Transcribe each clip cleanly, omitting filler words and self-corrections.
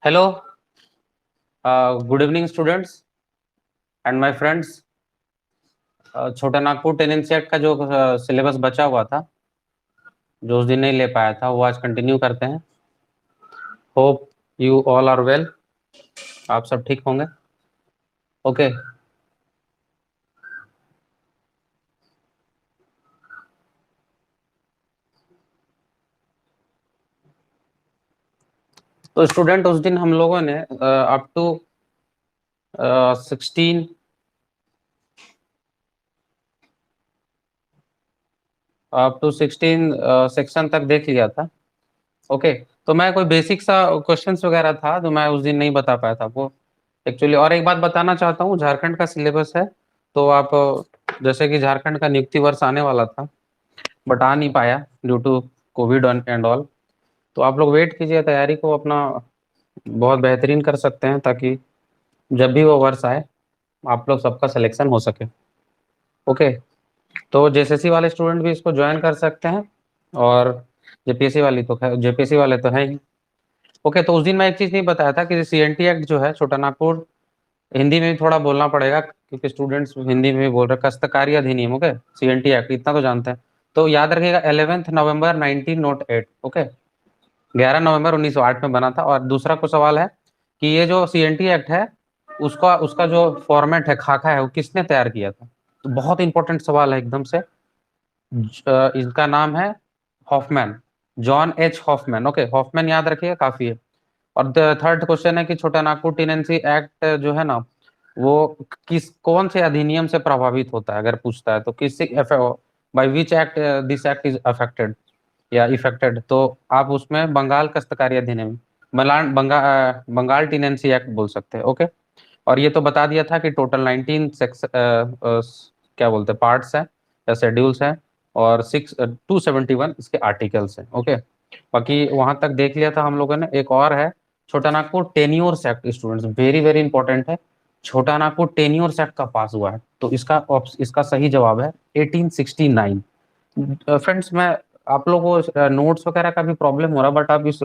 Hello, good evening students and my friends. छोटा Nagpur tenancy act का जो सिलेबस बचा हुआ था, जो उस दिन नहीं ले पाया था, वो आज कंटिन्यू करते हैं। Hope you all are well. आप सब ठीक होंगे। ओके। तो स्टूडेंट, उस दिन हम लोगों ने अप टू 16 सेक्शन तक देख लिया था। ओके। तो मैं कोई बेसिक सा क्वेश्चंस वगैरह था जो मैं उस दिन नहीं बता पाया था वो एक्चुअली। और एक बात बताना चाहता हूँ, झारखंड का सिलेबस है, तो आप जैसे कि झारखंड का नियुक्ति वर्ष आने वाला था बट आ नहीं पाया due to COVID and all. तो आप लोग वेट कीजिए, तैयारी को अपना बहुत बेहतरीन कर सकते हैं ताकि जब भी वो वर्ष आए आप लोग सबका सिलेक्शन हो सके। ओके। तो जेएसएससी वाले स्टूडेंट भी इसको ज्वाइन कर सकते हैं, और जेपीएससी वाले तो है ही। ओके। तो उस दिन मैं एक चीज़ नहीं बताया था कि सीएनटी एक्ट जो है, छोटा नागपुर, हिंदी में भी थोड़ा बोलना पड़ेगा क्योंकि स्टूडेंट्स हिंदी में भी बोल रहे हैं। काश्तकारी अधिनियम, ओके, सीएनटी एक्ट इतना तो जानते हैं। तो याद रखिएगा 11 नवंबर 1908। ओके, 11 नवंबर 1908 में बना था। और दूसरा को सवाल है कि ये जो सीएनटी एक्ट है, उसका उसका जो फॉर्मेट है, खाका है, वो किसने तैयार किया था। तो बहुत इंपॉर्टेंट सवाल है एकदम से। इसका नाम है Hoffman, John H Hoffman. Okay, Hoffman याद रखिएगा, काफी है। और थर्ड क्वेश्चन है कि छोटा नागपुर टेनेंसी एक्ट जो है ना, वो कौन से अधिनियम से प्रभावित होता है, अगर पूछता है तो किससे, by which act this act is affected या इफेक्टेड। तो आप उसमें बंगाल काश्तकारी अधिनियम, बंगाल टेनेंसी एक्ट बोल सकते हैं। ओके। और ये तो बता दिया था कि टोटल 19 सेक्स क्या बोलते हैं, पार्ट्स हैं या शेड्यूल्स हैं, और 271 इसके आर्टिकल्स हैं। ओके। बाकी वहां तक देख लिया था हम लोगों ने। एक और है छोटा Nagpur tenures act, students very very important है। छोटा नागपुर टेन्योर्स एक्ट का पास हुआ है, तो इसका सही जवाब है 1869। फ्रेंड्स, मैं आप लोगों को नोट्स वगैरह का भी प्रॉब्लम हो रहा, बट आप इस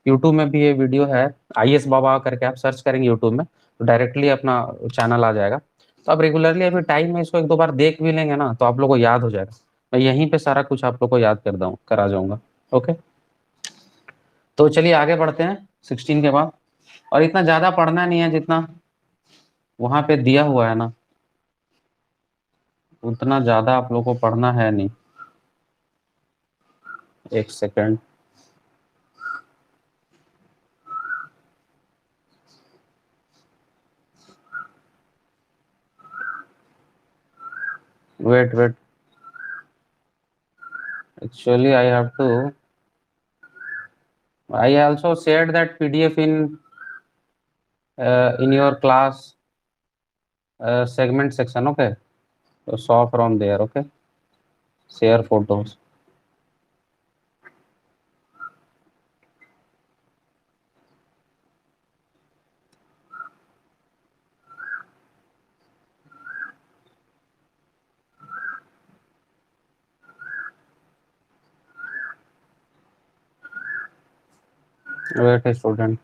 यूट्यूब में भी ये वीडियो है, आईएएस बाबा करके आप सर्च करेंगे यूट्यूब में तो डायरेक्टली अपना चैनल आ जाएगा। तो आप रेगुलरली अभी टाइम में इसको एक दो बार देख भी लेंगे ना, तो आप लोग को याद हो जाएगा। मैं यहीं पे सारा कुछ आप लोग को याद करा जाऊंगा। ओके। तो चलिए आगे बढ़ते हैं 16 के बाद। और इतना ज्यादा पढ़ना नहीं है जितना वहां पे दिया हुआ है ना, उतना ज्यादा आप लोग को पढ़ना है नहीं। एक second. Wait wait, actually I also shared that PDF in your class segment section. Okay, so saw from there. Okay, share photos. Wait a student.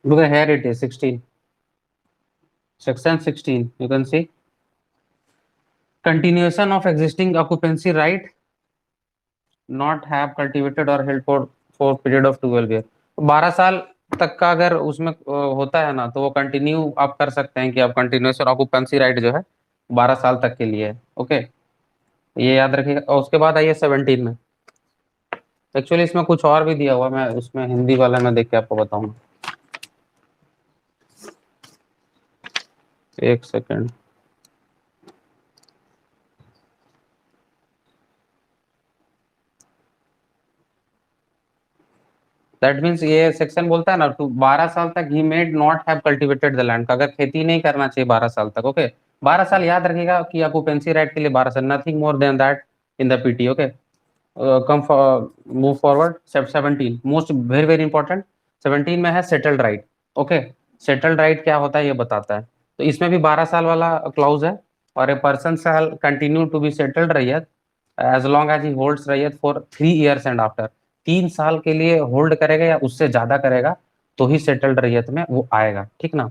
Look here, it is 16. Section 16. You can see continuation of existing occupancy right not have cultivated or held for period of 12 year। 12 साल तक का अगर उसमें होता है ना, तो वो कंटिन्यू आप कर सकते हैं कि आप कंटिन्यूएशन ऑक्यूपेंसी राइट जो है 12 साल तक के लिए है। ओके, ये याद रखिएगा। और उसके बाद आइए 17 में। एक्चुअली इसमें कुछ और भी दिया हुआ, मैं उसमें हिंदी वाला में देख के आपको बताऊंगा। एक सेकेंड। दैट मीन्स ये सेक्शन बोलता है ना, टू 12 साल तक he made not have cultivated the land, अगर खेती नहीं करना चाहिए 12 साल तक। ओके, 12 साल याद रखिएगा कि ऑक्यूपेंसी राइट के लिए 12 साल, nothing more than that in the PT. Okay. Come move forward 17 most very very important 17 में है settled right. Okay, settled right क्या होता है ये बताता है। तो इसमें भी 12 साल वाला क्लाउज है। और a person shall continue to be settled raiyat as long as he holds raiyat for 3 years and after. 3 साल के लिए होल्ड करेगा या उससे ज्यादा करेगा तो ही सेटल्ड रैयत में वो आएगा, ठीक ना।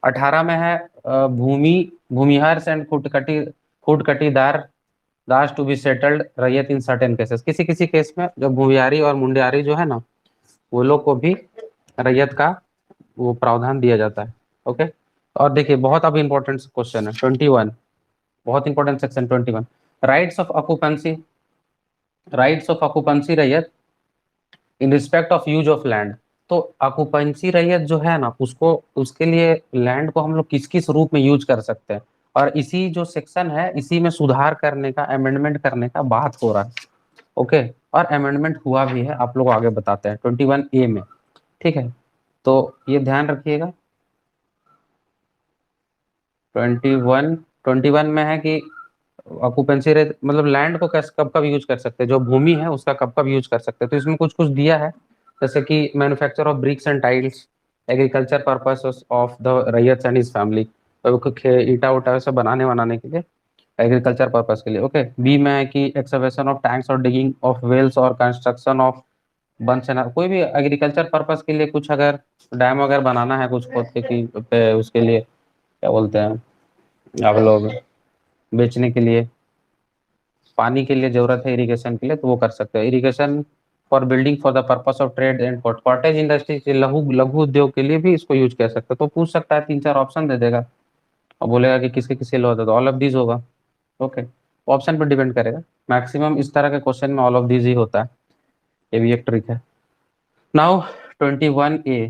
18 में है भूमिहार एंड खुदकटीदार दास to be settled raiyat in certain cases. किसी किसी केस में जो भूमियारी और मुंडियारी जो है ना, वो लोग को भी रैयत का वो प्रावधान दिया जाता है। ओके, और देखिए बहुत अब इंपॉर्टेंट क्वेश्चन है 21, बहुत important section 21, rights of occupancy. Rights of occupancy raiyat in respect of use of land. तो ऑक्यूपेंसी रैयत जो है ना, उसको उसके लिए लैंड को हम लोग किस किस रूप में यूज कर सकते हैं, और इसी जो सेक्शन है इसी में सुधार करने का, अमेंडमेंट करने का बात हो रहा है। ओके, और अमेंडमेंट हुआ भी है, आप लोग आगे बताते हैं 21A में, ठीक है। तो ये ध्यान रखिएगा 21 में है कि ऑक्यूपेंसी रेट मतलब लैंड को कैसे कब कब यूज कर सकते हैं, जो भूमि है उसका कब कब यूज कर सकते हैं। तो इसमें कुछ कुछ दिया है, जैसे कि manufacture of BRICS and tiles, agriculture purpose of the रैयत एंड हिज फैमिली, ईटा उटा से बनाने बनाने के लिए, एग्रीकल्चर पर्पस के लिए। ओके, बी में है कि एक्सकवेशन ऑफ टैंक्स और डिगिंग ऑफ वेल्स और कंस्ट्रक्शन ऑफ बंस एंड कोई भी एग्रीकल्चर पर्पस के लिए कुछ अगर डैम वगैरह बनाना है कुछ खोद के कि पे उसके लिए क्या बोलते हैं आप लोग, बेचने के लिए, पानी के लिए जरूरत है इरिगेशन के लिए, तो वो कर सकते हैं। Irrigation for building for the purpose of trade and cottage industry के लघु लघु उद्योग के लिए भी इसको यूज कर सकते हैं। तो पूछ सकता है, 3 4 ऑप्शन दे देगा और बोलेगा कि किसके किसके लिए होता है, तो ऑल ऑफ दीज होगा। ओके, ऑप्शन पर डिपेंड करेगा, मैक्सिमम इस तरह के क्वेश्चन में ऑल ऑफ दीज ही होता है, ये भी एक ट्रिक है। नाउ 21A,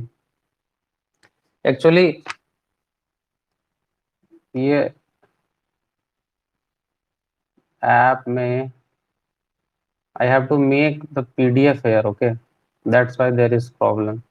एक्चुअली ये ऐप में I have to make the PDF here, okay? That's why there is problem.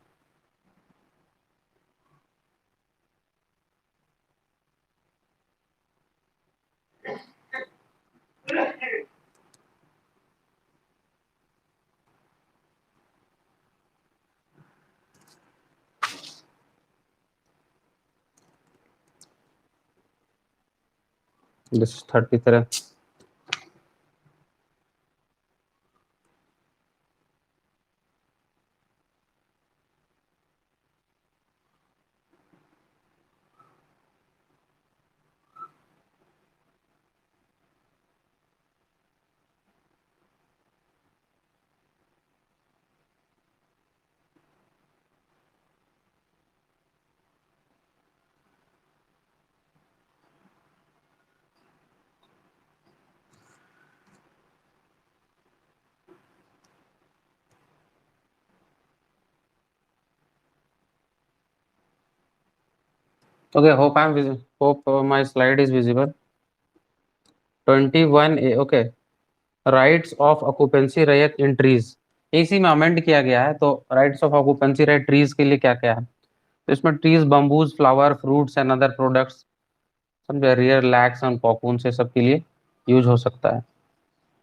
This is 33. Okay, hope my slide is visible. 21A, okay. Rights of occupancy right in trees. इसी में amend किया गया है, तो rights of occupancy right trees के लिए क्या क्या है, तो इसमें trees, bamboos, flower, fruits and other products, समझे, रियर लैक्स एंड कॉकून से सब के लिए यूज हो सकता है।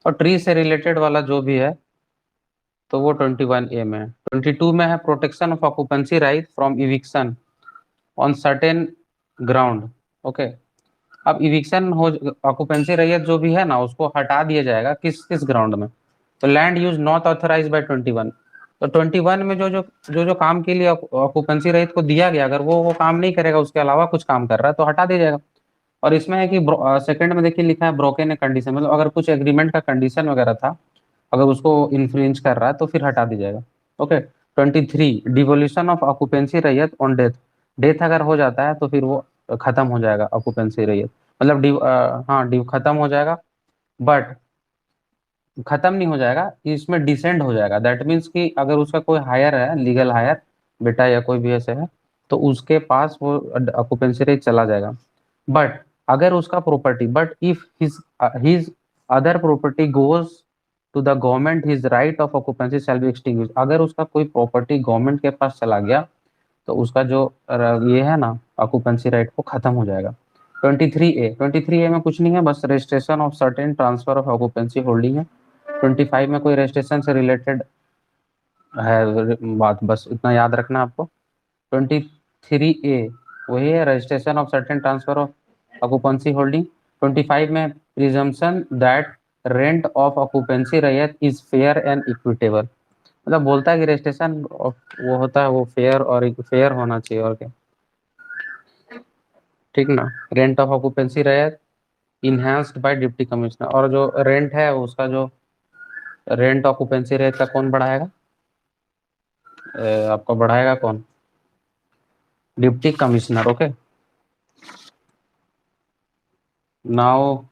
और ट्री से रिलेटेड वाला जो भी है तो वो 21A में है। 22 में है protection of occupancy right from eviction on certain ground. Okay, अब इविक्शन हो, ऑक्यूपेंसी रैयत जो भी है ना उसको हटा दिया जाएगा किस किस ग्राउंड में, तो land use not authorise by 21। तो 21 में जो काम के लिए ऑक्यूपेंसी रैयत को दिया गया, अगर वो काम नहीं करेगा, उसके अलावा कुछ काम कर रहा है तो हटा दिया जाएगा। और इसमें है कि सेकंड में देखिए लिखा है ब्रोकन कंडीशन, मतलब अगर कुछ एग्रीमेंट का कंडीशन वगैरह था, अगर उसको इन्फ्लुएंस कर रहा है तो फिर हटा दी जाएगा। ओके, 23 डिवोल्यूशन ऑफ ऑक्यूपेंसी रैयत ऑन डेथ। डेथ अगर हो जाता है तो फिर वो खत्म हो जाएगा ऑक्यूपेंसी रैयत, मतलब खत्म हो जाएगा, बट खत्म नहीं हो जाएगा, इसमें डिसेंड हो जाएगा। दैट मीन्स कि अगर उसका कोई हायर है, लीगल हायर, बेटा या कोई भी ऐसे है, तो उसके पास वो ऑक्यूपेंसी रेट चला जाएगा। बट अगर उसका property, but if his other property goes to the government, his right of occupancy shall be extinguished. अगर उसका कोई प्रॉपर्टी गवर्नमेंट के पास चला गया तो उसका जो ये है ना ऑक्यूपेंसी राइट वो खत्म हो जाएगा। 23A में कुछ नहीं है, बस registration of certain transfer of occupancy holding है। 25 में कोई रजिस्ट्रेशन से रिलेटेड है बात, बस इतना याद रखना आपको। 23A वही है, registration of certain transfer of occupancy holding. 25 में presumption that rent of occupancy रैयत इज फेयर एंड इक्विटेबल, मतलब बोलता है कि रजिस्ट्रेशन वो होता है वो फेयर और फेयर होना चाहिए, और क्या, ठीक ना। रेंट ऑफ ऑक्यूपेंसी रैयत इनहेंस्ड बाय डिप्टी कमिश्नर, और जो रेंट है उसका जो रेंट ऑक्यूपेंसी रेट का कौन बढ़ाएगा, आपको बढ़ाएगा कौन, deputy commissioner. Okay, now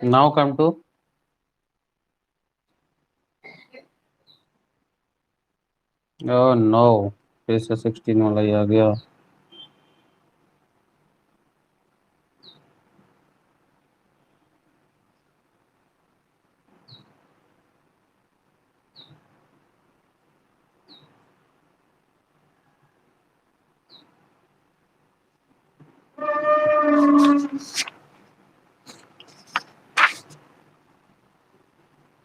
now come to no, फिर से 16 वाला ही आ गया।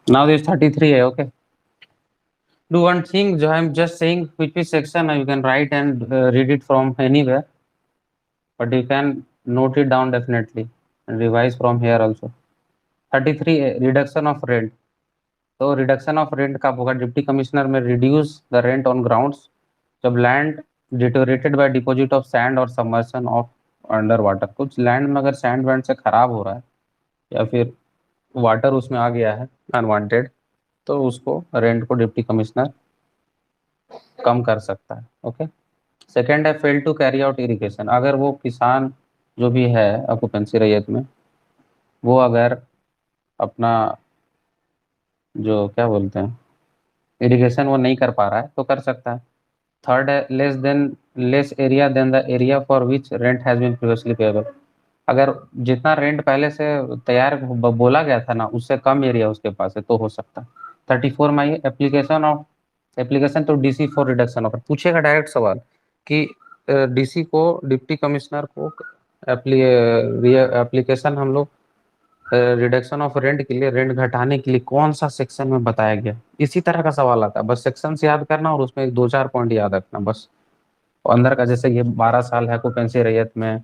नाउ दिस 33 है। ओके, do one thing, जो I'm just saying which section you can write and read it from anywhere, but you can note it down definitely and revise from here also। 33 reduction of rent, तो reduction of rent कब होगा, deputy commissioner में reduce the rent on grounds जब land deteriorated by deposit of sand और submersion of under water, कुछ land में अगर sand wand से खराब हो रहा है या फिर वाटर उसमें आ गया है अनवांटेड, तो उसको रेंट को डिप्टी कमिश्नर कम कर सकता है। ओके, सेकेंड है fail to carry out irrigation, अगर वो किसान जो भी है ऑक्यूपेंसी रैयत में, वो अगर अपना जो क्या बोलते हैं इरिगेशन वो नहीं कर पा रहा है तो कर सकता है। थर्ड है less area than the area for which rent has been previously payable, अगर जितना रेंट पहले से तैयार बोला गया था ना उससे कम एरिया उसके पास है तो हो सकता है। 34 में ये application to DC for reduction of, पूछेगा डायरेक्ट सवाल कि डीसी को डिप्टी कमिश्नर को एप्लीकेशन हम लोग रिडक्शन ऑफ रेंट के लिए, रेंट घटाने के लिए कौन सा सेक्शन में बताया गया, इसी तरह का सवाल आता है। बस सेक्शन से याद करना और उसमें एक दो चार पॉइंट याद रखना बस। और अंदर का जैसे ये 12 साल है ऑक्यूपेंसी रैयत में,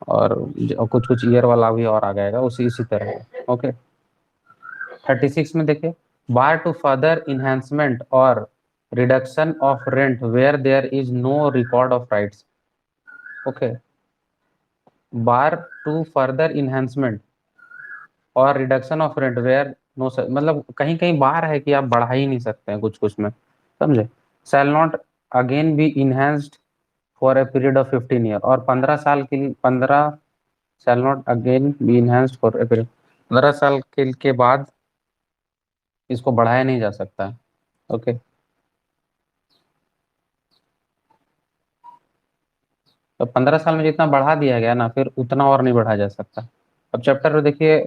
और कुछ कुछ ईयर वाला भी और आ जाएगा उसी इसी तरह। ओके, 36 में देखिए, बार टू फर्दर इन्हेंसमेंट और reduction of rent where there is no record of rights. Okay, bar to further enhancement और reduction of rent where no, मतलब कहीं कहीं बार है कि आप बढ़ा ही नहीं सकते हैं कुछ कुछ में, समझे। Shall not again be enhanced for a period of 15 year, और 15 साल के लिए 15 shall not again be enhanced for a period, 15 साल के बाद इसको बढ़ाया नहीं जा सकता है। ओके, तो 15 साल में जितना बढ़ा दिया गया ना फिर उतना और नहीं बढ़ाया जा सकता। अब चैप्टर में देखिए,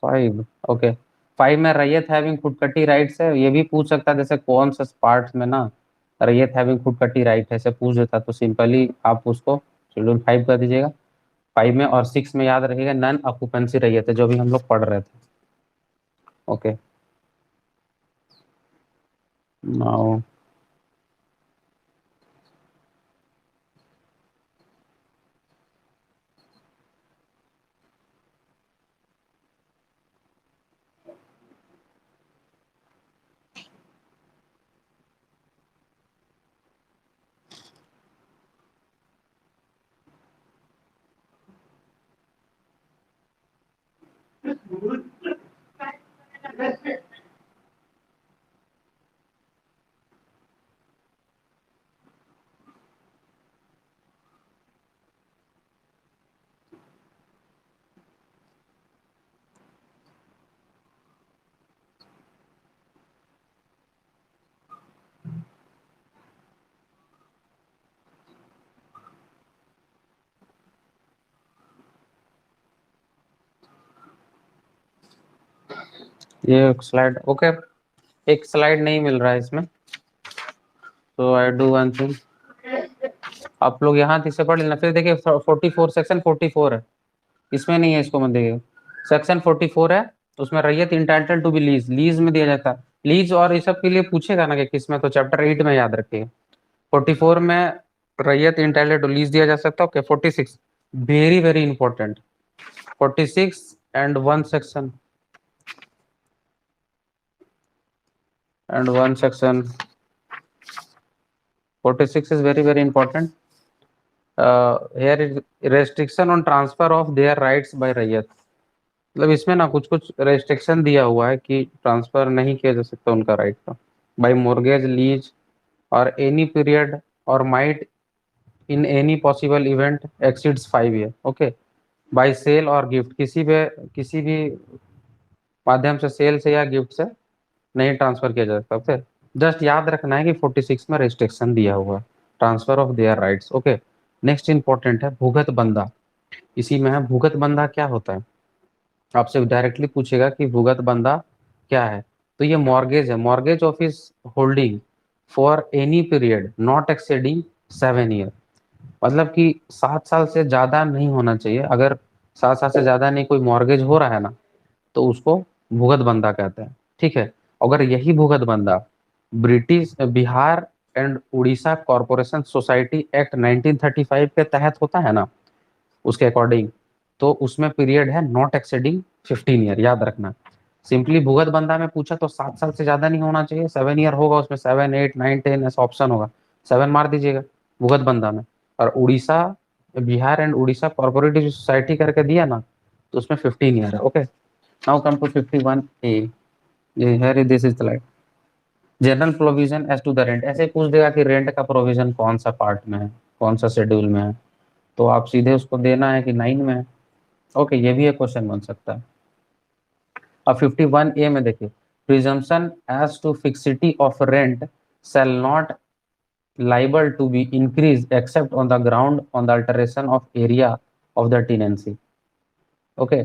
5। ओके, 5 में रैयत हैविंग खुदकटी राइट्स है, ये भी पूछ सकता है जैसे कौन से पार्ट में ना रैयत हैविंग खुदकटी राइट है, ऐसे पूछ देता तो सिंपली आप उसको शेड्यूल 5 कर दीजिएगा। 5 में और 6 में याद रखिएगा नन ऑक्यूपेंसी रैयत है जो भी हम लोग पढ़ रहे थे। ओके, नाउ ये एक स्लाइड, ओके, एक स्लाइड नहीं मिल रहा है इसमें, तो आई डू वन थिंग, आप लोग यहाँ से पढ़ लेना। फिर देखिए 44 सेक्शन 44 है, इसमें नहीं है, इसको मत देखिए। सेक्शन 44 है, उसमें raiyat entitled to be lease, lease में दिया जाता है लीज, और ये सब के लिए पूछेगा ना कि किसमें, तो चैप्टर 8 में याद रखिए। 44 में रैयत इंटाइटल टू लीज दिया जा सकता है। Okay 46 very very important, 46 and one section 46 is very very important. Here is restriction on transfer of their rights by रैयत, मतलब इसमें ना कुछ कुछ रेस्ट्रिक्शन दिया हुआ है कि ट्रांसफर नहीं किया जा सकता उनका राइट का, बाय मॉर्गेज लीज और एनी पीरियड, और might in any possible event exceeds 5 year. Okay, by sale और गिफ्ट, किसी भी माध्यम से, सेल से या गिफ्ट से नहीं ट्रांसफर किया जा सकता। ओके, जस्ट याद रखना है कि 46 में रेस्ट्रिक्शन दिया हुआ है transfer of their rights. Okay, next important है भूगत बंदा, इसी में है भूगत बंदा क्या होता है, आपसे डायरेक्टली पूछेगा कि भूगत बंदा क्या है। तो ये मॉर्गेज है, mortgage office holding for any period not exceeding 7 year, मतलब कि 7 साल से ज्यादा नहीं होना चाहिए। अगर 7 साल से ज्यादा नहीं कोई मॉर्गेज हो रहा है ना, तो उसको भूगत बंदा कहते हैं। ठीक है, अगर यही भूगत बंदा British Bihar and Orissa corporation society act 1935 के तहत होता है ना, उसके अकॉर्डिंग, तो उसमें पीरियड है नॉट एक्सेडिंग 15 ईयर, याद रखना। सिंपली भूगत बंदा में पूछा तो 7 साल से ज्यादा नहीं होना चाहिए, 7 ईयर होगा उसमें, 7, 8, 9, 10 ऐसा ऑप्शन होगा, 7 मार दीजिएगा भूगत बंदा में। और Orissa Bihar and Orissa cooperative society करके दिया ना, तो उसमें 15 ईयर है। Okay, now come to 51A, this is the like general provision as to the rent, ऐसे पूछ देगा कि रेंट का प्रोविजन कौन सा पार्ट में है, कौन सा शेड्यूल में है, तो आप सीधे उसको देना है कि 9 में है। ओके, ये भी एक क्वेश्चन बन सकता है। अब 51A में देखिए, presumption as to fixity of rent shall not liable to be increased except on the ground on the alteration of area of the tenancy. Okay,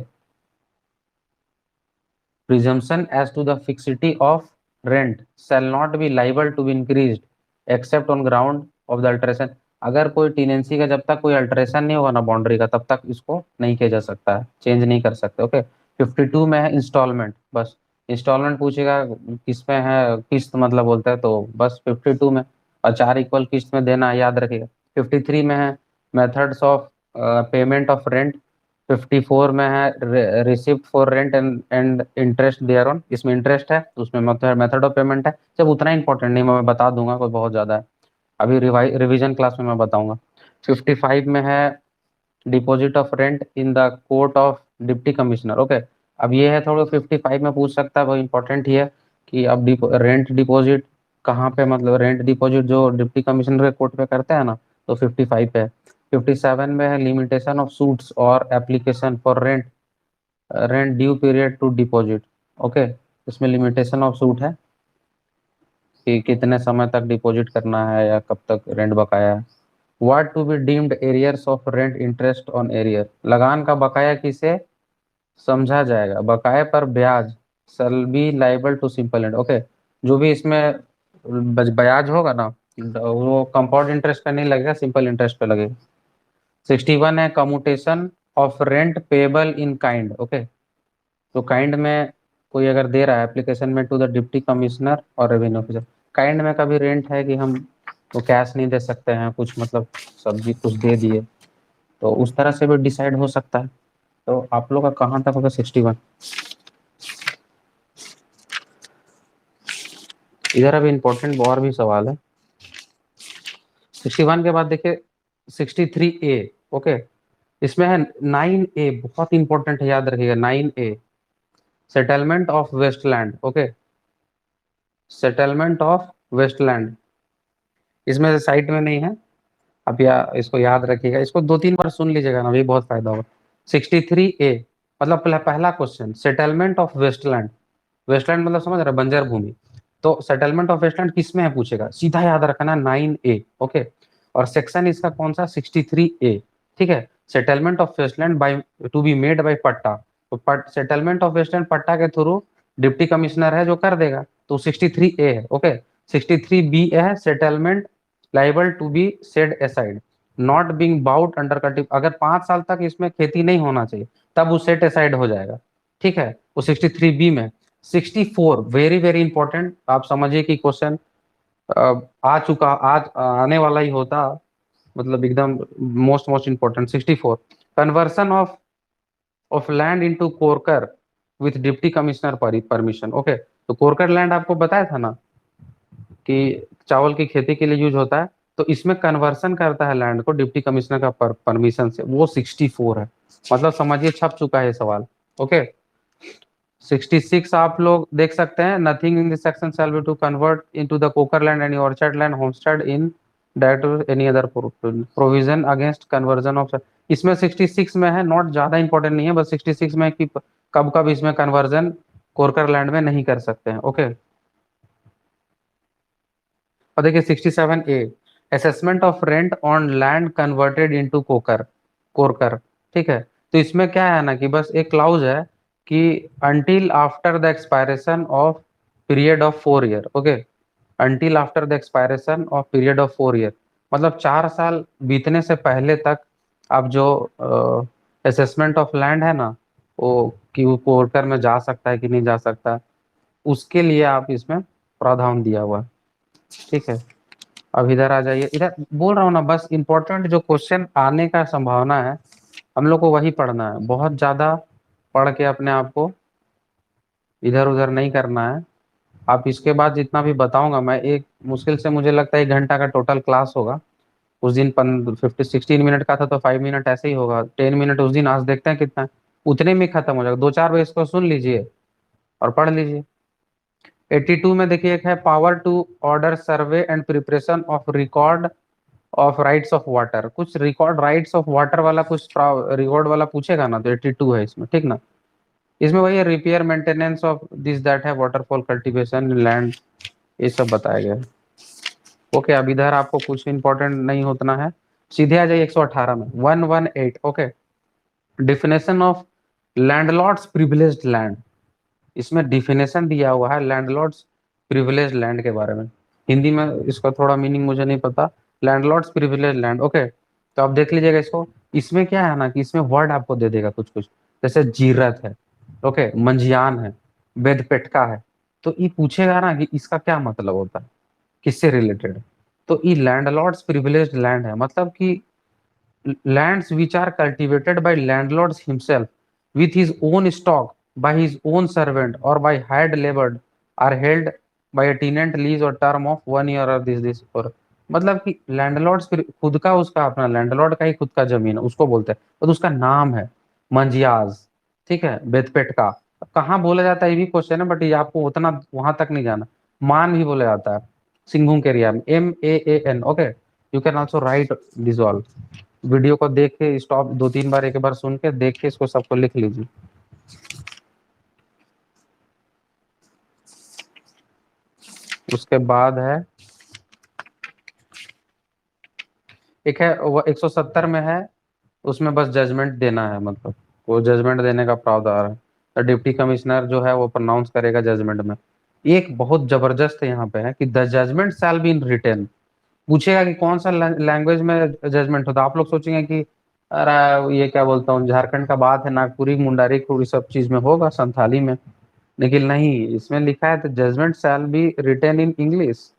presumption as to the fixity of rent shall not be liable to be increased except on ground of the alteration, अगर कोई tenancy का जब तक कोई alteration नहीं होगा ना boundary का, तब तक इसको नहीं किया जा सकता है, चेंज नहीं कर सकते। ओके, 52 में है इंस्टॉलमेंट, बस इंस्टॉलमेंट पूछेगा किस में है, किस्त मतलब बोलता है, तो बस 52 में, और 4 इक्वल किस्त में देना है, याद रखिएगा। 53 में है methods of payment of rent, 54 में है receipt for rent and interest thereon, इसमें इंटरेस्ट है, तो उसमें मेथड ऑफ पेमेंट है। जब उतना इंपॉर्टेंट नहीं, मैं बता दूंगा, कोई बहुत ज्यादा है, अभी रिवीजन क्लास में मैं बताऊंगा। 55 में है deposit of rent in the court of deputy commissioner. Okay, अब ये है थोड़ा 55 में पूछ सकता है, बहुत इंपॉर्टेंट ही है कि अब रेंट डिपॉजिट कहाँ पे, मतलब रेंट डिपॉजिट जो डिप्टी कमिश्नर के कोर्ट पे करते हैं ना, तो 55 पे है। 57 में है लिमिटेशन ऑफ सूट्स और application for rent due period to deposit. Okay, इसमें लिमिटेशन ऑफ सूट है कि कितने समय तक डिपॉजिट करना है या कब तक रेंट बकाया है। What to be deemed arrears of rent interest on arrear, लगान का बकाया किसे समझा जाएगा, बकाये पर ब्याज shall be liable to simple interest. Okay, जो भी इसमें ब्याज होगा ना, वो कंपाउंड इंटरेस्ट पे नहीं लगेगा, सिंपल इंटरेस्ट पे लगेगा। 61 है commutation of rent payable in kind. Okay, तो काइंड में कोई अगर दे रहा है एप्लीकेशन में टू द डिप्टी कमिश्नर और रेवेन्यू ऑफिसर, काइंड में कभी रेंट है कि हम तो कैश नहीं दे सकते हैं, कुछ मतलब सब्जी कुछ दे दिए, तो उस तरह से भी डिसाइड हो सकता है। तो आप लोग का कहाँ तक होगा 61, इधर अभी इंपॉर्टेंट और भी सवाल है। 61 के बाद देखिए 63A। ओके, इसमें है 9A, बहुत इंपॉर्टेंट है, याद रखिएगा 9A, settlement of wasteland. Okay, settlement of wasteland, इसमें साइट में नहीं है, अब या इसको याद रखिएगा, इसको 2-3 बार सुन लीजिएगा ना, भी बहुत फायदा होगा। 63A मतलब पहला question, settlement of wasteland, wasteland मतलब समझ रहे, बंजर भूमि, तो सेटलमेंट ऑफ वेस्टलैंड किसमें है पूछेगा, सीधा याद रखना 9A। ओके, और सेक्शन इसका कौन सा 63A। ठीक है, settlement of wasteland by to be made by patta, तो सेटलमेंट ऑफ वेस्टलैंड पट्टा के थ्रू डिप्टी कमिश्नर है जो कर देगा, तो 63A है। ओके, 63B है settlement liable to be set aside not being brought under cultivation, अगर 5 साल तक इसमें खेती नहीं होना चाहिए तब वो सेट असाइड हो जाएगा। ठीक है, वो 63B में। 64 वेरी वेरी इंपॉर्टेंट, आप समझिए कि क्वेश्चन आ चुका, आज आने वाला ही होता, मतलब एकदम most most important. 64 conversion of land into korkar with deputy commissioner permission. Okay, तो कोरकर लैंड आपको बताया था ना कि चावल की खेती के लिए यूज होता है, तो इसमें कन्वर्सन करता है लैंड को डिप्टी कमिश्नर का परमिशन से, वो 64 है। मतलब समझिए छप चुका है ये सवाल। ओके, 66 आप लोग देख सकते हैं, nothing in this section shall be to convert into the korkar land and orchard land homestead in that any other provision against conversion of. इसमें 66 में है, नॉट ज्यादा इंपॉर्टेंट नहीं है, बस 66 में कि कब कब इसमें कन्वर्जन कोरकर लैंड में नहीं कर सकते हैं। ओके, और देखिए 67A assessment of rent on land converted into korkar korkar. ठीक है, तो इसमें क्या है ना कि बस एक क्लाउज है कि until after the expiration of period of 4 year. Okay, until after the expiration of period of 4 year, मतलब 4 साल बीतने से पहले तक आप जो असेसमेंट ऑफ लैंड है ना, वो कि वो कोरकर में जा सकता है कि नहीं जा सकता, उसके लिए आप इसमें प्रावधान दिया हुआ है। ठीक है, अब इधर आ जाइए, इधर बोल रहा हूँ ना, बस इंपॉर्टेंट जो क्वेश्चन आने का संभावना है हम लोग को वही पढ़ना है, बहुत ज्यादा पढ़ के अपने आप को इधर उधर नहीं करना है। आप इसके बाद जितना भी बताऊंगा मैं, एक मुश्किल से मुझे लगता है 1 घंटा का टोटल क्लास होगा। उस दिन 16 मिनट का था तो 5 मिनट ऐसे ही होगा, 10 मिनट उस दिन, आज देखते हैं कितना है। उतने में खत्म हो जाएगा, 2-4 बजे इसको सुन लीजिए और पढ़ लीजिए। 82 में देखिए एक है power to order survey and preparation of record of rights of water, कुछ रिकॉर्ड राइट्स ऑफ वाटर वाला कुछ रिकॉर्ड वाला पूछेगा ना, तो 82 है इसमें। ठीक ना, इसमें वही repair maintenance of this that है वाटरफॉल कल्टीवेशन लैंड, ये सब बताया गया है। ओके, अब इधर आपको कुछ इंपॉर्टेंट नहीं होना है, सीधे आ जाइए 118 में 118। Okay, definition of landlords privileged land, इसमें डिफिनेशन दिया हुआ है लैंडलॉर्ड्स प्रिविलेज लैंड के बारे में। हिंदी में इसका थोड़ा मीनिंग मुझे नहीं पता, लैंडलॉर्ड्स प्रिविलेज लैंड। ओके, तो आप देख लीजिएगा इसको, इसमें क्या है ना कि इसमें वर्ड आपको दे देगा कुछ कुछ, जैसे जीरत है, ओके, मंजियान है, बेदपेटका है, तो ये पूछेगा ना कि इसका क्या मतलब होता है, किससे रिलेटेड है। तो ये लैंडलॉर्ड्स प्रिविलेज लैंड है, मतलब कि lands which are cultivated by landlords himself with his own stock by his own servant or by hired labor are held by a tenant lease or term of 1 year or this or, मतलब कि landlord खुद का, उसका अपना landlord का ही खुद का जमीन है उसको बोलते हैं, और उसका नाम है मंजियाज। ठीक है, बेतपेट का कहाँ बोला जाता है ये भी क्वेश्चन है, बट ये आपको उतना वहां तक नहीं जाना। मान भी बोला जाता है सिंघूम के एरिया में, MAAN। Okay, you can also right this all. Video को देख के स्टॉप 2-3 बार, एक बार सुन के देख के इसको सबको लिख लीजिए। उसके बाद है एक है वो 170 में है, उसमें बस जजमेंट देना है, मतलब वो जजमेंट देने का प्रावधान है, तो डिप्टी कमिश्नर जो है वो प्रोनाउंस करेगा जजमेंट में। एक बहुत जबरदस्त यहाँ पे है कि the judgment shall be in written, पूछेगा कि कौन सा लैंग्वेज में जजमेंट होता है। आप लोग सोचेंगे कि अरे ये क्या बोलता हूँ, झारखंड का बात है, नागपुरी मुंडारी खुड़ी सब चीज में होगा, संथाली में, लेकिन नहीं, इसमें लिखा है the judgment shall be written in English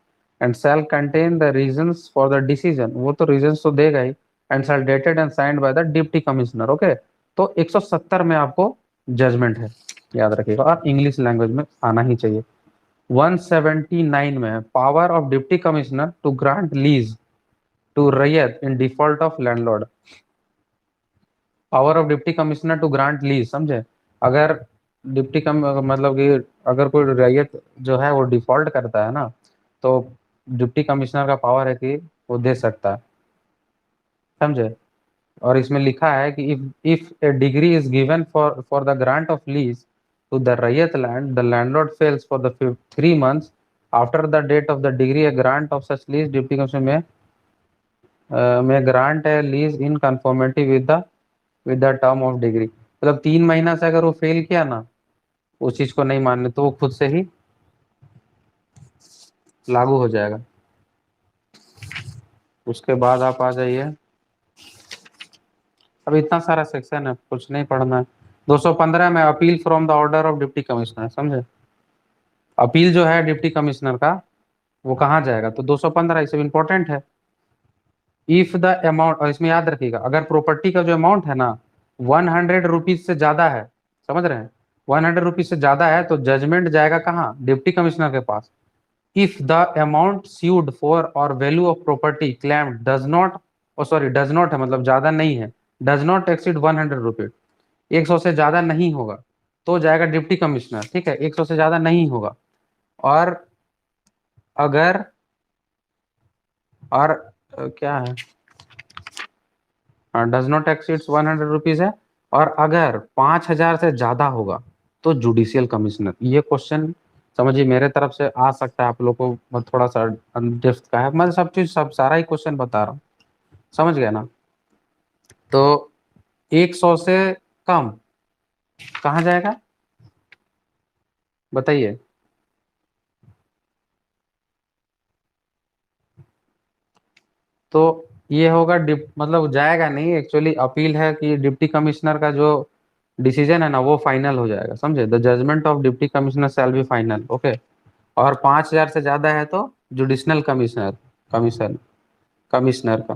and shall contain the reasons for the decision, वो तो रीजंस तो देगा ही, and shall dated and signed by the deputy commissioner. Okay, तो 170 में आपको जजमेंट है, याद रखिएगा, और इंग्लिश लैंग्वेज में आना ही चाहिए। 179 में है power of deputy commissioner to grant lease to raiyat in default of landlord. Power of deputy commissioner to grant lease, समझे, अगर डिप्टी कम मतलब कि अगर कोई रैयत जो है वो डिफॉल्ट करता है ना, तो डिप्टी कमिश्नर का पावर है कि वो दे सकता है, समझे। और इसमें लिखा है कि if a decree is given for the grant of lease to the raiyat land, the landlord fails for the 3 months after the date of the decree, a grant of such lease deputy commissioner may grant है lease in conformity with the term of decree, मतलब 3 महीना से अगर वो fail किया ना, उस चीज को नहीं मानने तो वो खुद से ही लागू हो जाएगा। उसके बाद आप आ जाइए, अब इतना सारा सेक्शन है, कुछ नहीं पढ़ना है। 215 में appeal from the order of deputy commissioner, समझे? अपील जो है डिप्टी कमिश्नर का, वो कहाँ जाएगा? तो 215 इसमें इंपॉर्टेंट है। इफ द अमाउंट, और इसमें याद रखिएगा, अगर प्रॉपर्टी का जो अमाउंट है ना 100 रुपीज से ज्यादा है, समझ रहे हैं, 100 रुपीज से ज्यादा है, तो जजमेंट जाएगा कहाँ? डिप्टी कमिश्नर के पास। If the amount sued for or value of property claimed does not, oh sorry does not है मतलब ज्यादा नहीं है, डज नॉट एक्सीड 100 रुपीज, 100 से ज्यादा नहीं होगा, तो जाएगा डिप्टी कमिश्नर, ठीक है, 100 से ज्यादा नहीं होगा। और अगर, और क्या है, डज नॉट एक्सीड 100 रुपीज है, और अगर 5,000 से ज्यादा होगा तो जुडिशियल कमिश्नर। ये क्वेश्चन समझिए मेरे तरफ से आ सकता है, आप लोग को मैं थोड़ा सा डेप्थ का है, मैं सब चीज सब सारा ही क्वेश्चन बता रहा हूँ, समझ गया ना? तो 100 से कम कहाँ जाएगा बताइए? तो ये होगा मतलब जाएगा नहीं, एक्चुअली अपील है कि डिप्टी कमिश्नर का जो डिसीजन है ना वो फाइनल हो जाएगा, समझे? The judgment of deputy commissioner shall be final, okay. और 5,000 से ज्यादा है तो जुडिशनल कमिश्नर, कमीशन, कमिश्नर का।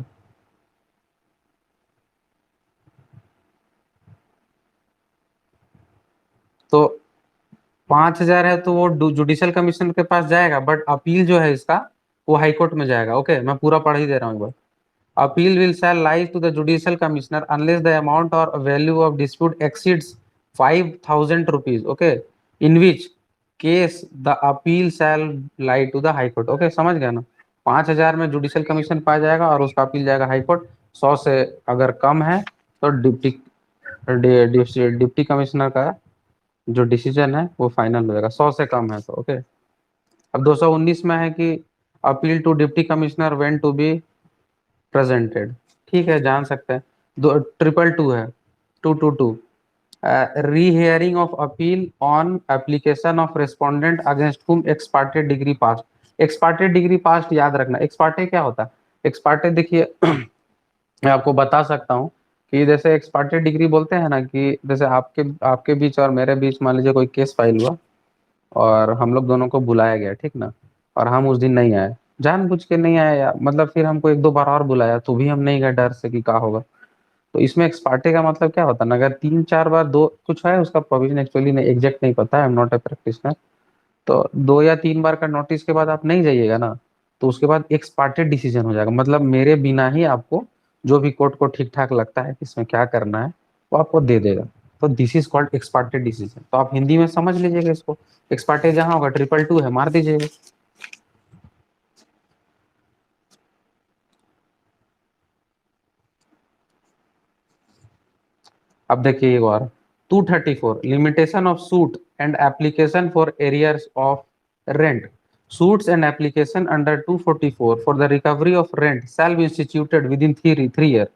तो 5,000 है तो वो जुडिशियल कमीशन के पास जाएगा, बट अपील जो है इसका वो हाई कोर्ट में जाएगा, ओके। मैं पूरा पढ़ ही दे रहा हूँ एक बार। Appeal will shall lie to the judicial commissioner unless the amount or value of dispute exceeds 5,000 rupees, okay, in which case the appeal shall lie to the high court, okay, समझ गया ना? 5,000 में जुडिशियल कमीशन पाया जाएगा और उसका appeal जाएगा high court. 100 से अगर कम है तो डिप्टी डिप्टी कमिश्नर का जो डिसीजन है वो फाइनल हो जाएगा, 100 से कम है तो, ओके। अब 219 में है कि appeal to deputy commissioner when to be presented, ठीक है, जान सकते हैं। दो 222 है, 222, rehearing of appeal on application of respondent against whom ex parte decree passed. Ex parte decree passed याद रखना, एक्स पार्टे क्या होता है? एक्स पार्टे देखिए मैं आपको बता सकता हूँ कि जैसे एक्स पार्टे डिग्री बोलते हैं ना, कि जैसे आपके आपके बीच और मेरे बीच मान लीजिए कोई केस फाइल हुआ और हम लोग दोनों को बुलाया गया, ठीक ना, और हम उस दिन नहीं आए, जानबूझ के नहीं आए, या मतलब फिर हमको एक दो बार और बुलाया तो भी हम नहीं गए डर से कि क्या होगा। तो इसमें एक्स पार्टी का मतलब क्या होता है ना, अगर 3-4 बार, दो कुछ है उसका प्रोविजन, एक्चुअली नहीं एग्जैक्ट नहीं पता है, I am not a practitioner. तो 2 या 3 बार का नोटिस के बाद आप नहीं जाइएगा ना, तो उसके बाद एक्स पार्टी डिसीजन हो जाएगा, मतलब मेरे बिना ही आपको जो भी कोर्ट को ठीक ठाक लगता है कि इसमें क्या करना है वो आपको दे देगा। तो this is called x party decision, तो आप हिंदी में समझ लीजिएगा इसको। एक्स पार्टी जहां होगा 222 है, मार दीजिएगा। अब देखिए एक बार, 234, limitation of suit and application for arrears of rent. Suits and application under 244 for the recovery of rent shall B instituted with in 3 year,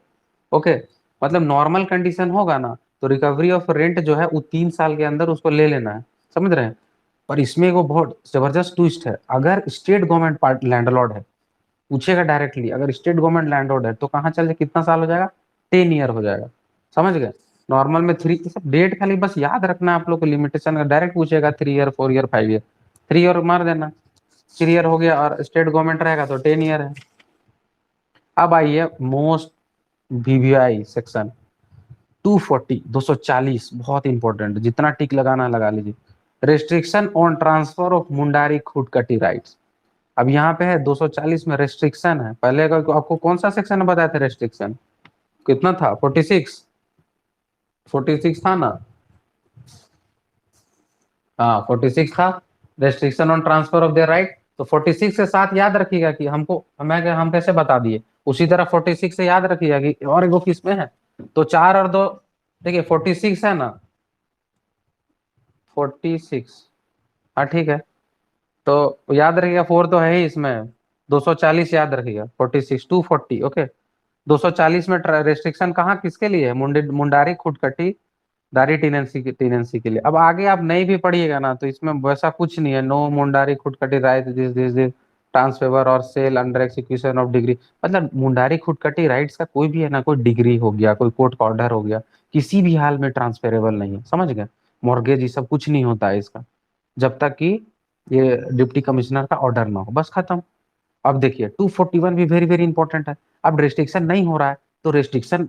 okay. मतलब नॉर्मल कंडीशन होगा ना तो रिकवरी ऑफ रेंट जो है वो 3 साल के अंदर उसको ले लेना है, समझ रहे हैं? पर इसमें वो बहुत जबरदस्त ट्विस्ट है, अगर स्टेट गवर्नमेंट पार्ट लैंडलॉर्ड है, पूछेगा डायरेक्टली, अगर स्टेट गवर्नमेंट लैंडलॉर्ड है तो कहाँ चल जाए, कितना साल हो जाएगा? 10 ईयर हो जाएगा, समझ गए? नॉर्मल में 3, सब डेट खाली बस याद रखना है आप लोग को, लिमिटेशन का डायरेक्ट पूछेगा 3 ईयर, 4 ईयर, 5 ईयर, 3 ईयर मार देना, 3 ईयर हो गया, और स्टेट गवर्नमेंट रहेगा तो 10 ईयर है। अब आइए मोस्ट वीवीआई सेक्शन 240, 240 बहुत इंपॉर्टेंट, जितना टिक लगाना है लगा लीजिए। Restriction on transfer of Mundari khuntkatti rights. अब यहाँ पे है 240 में रेस्ट्रिक्शन है, पहले का आपको कौन सा सेक्शन बताया था रेस्ट्रिक्शन? कितना था? 46, 46 था ना? हाँ 46 था, restriction on transfer of there right. तो 46 के साथ याद रखिएगा कि हमको हम कैसे बता दिए, उसी तरह 46 से याद रखिएगा कि और एगो किस में है, तो 4 और 2, देखिए 46 है ना, 46, हाँ ठीक है। तो याद रखिएगा 4 तो है ही इसमें, 240 याद रखिएगा, 46, 240, ओके। 240 में रेस्ट्रिक्शन कहाँ किसके लिए है? मुंडारी खुदकटी दारी टेनेंसी के लिए। अब आगे आप नहीं भी पढ़िएगा ना तो इसमें वैसा कुछ नहीं है, no Mundari khuntkatti right this transfer और sale under execution of decree. मतलब मुंडारी खुटकटी राइट्स का कोई भी है ना, कोई डिग्री हो गया, कोई कोर्ट का ऑर्डर हो गया, किसी भी हाल में ट्रांसफेरेबल नहीं है, समझ गए। मॉर्गेज ये सब कुछ नहीं होता है इसका, जब तक कि ये डिप्टी कमिश्नर का ऑर्डर ना हो, बस खत्म। अब देखिए 241 भी वेरी वेरी इंपॉर्टेंट है। अब रेस्ट्रिक्शन नहीं हो रहा है तो रेस्ट्रिक्शन,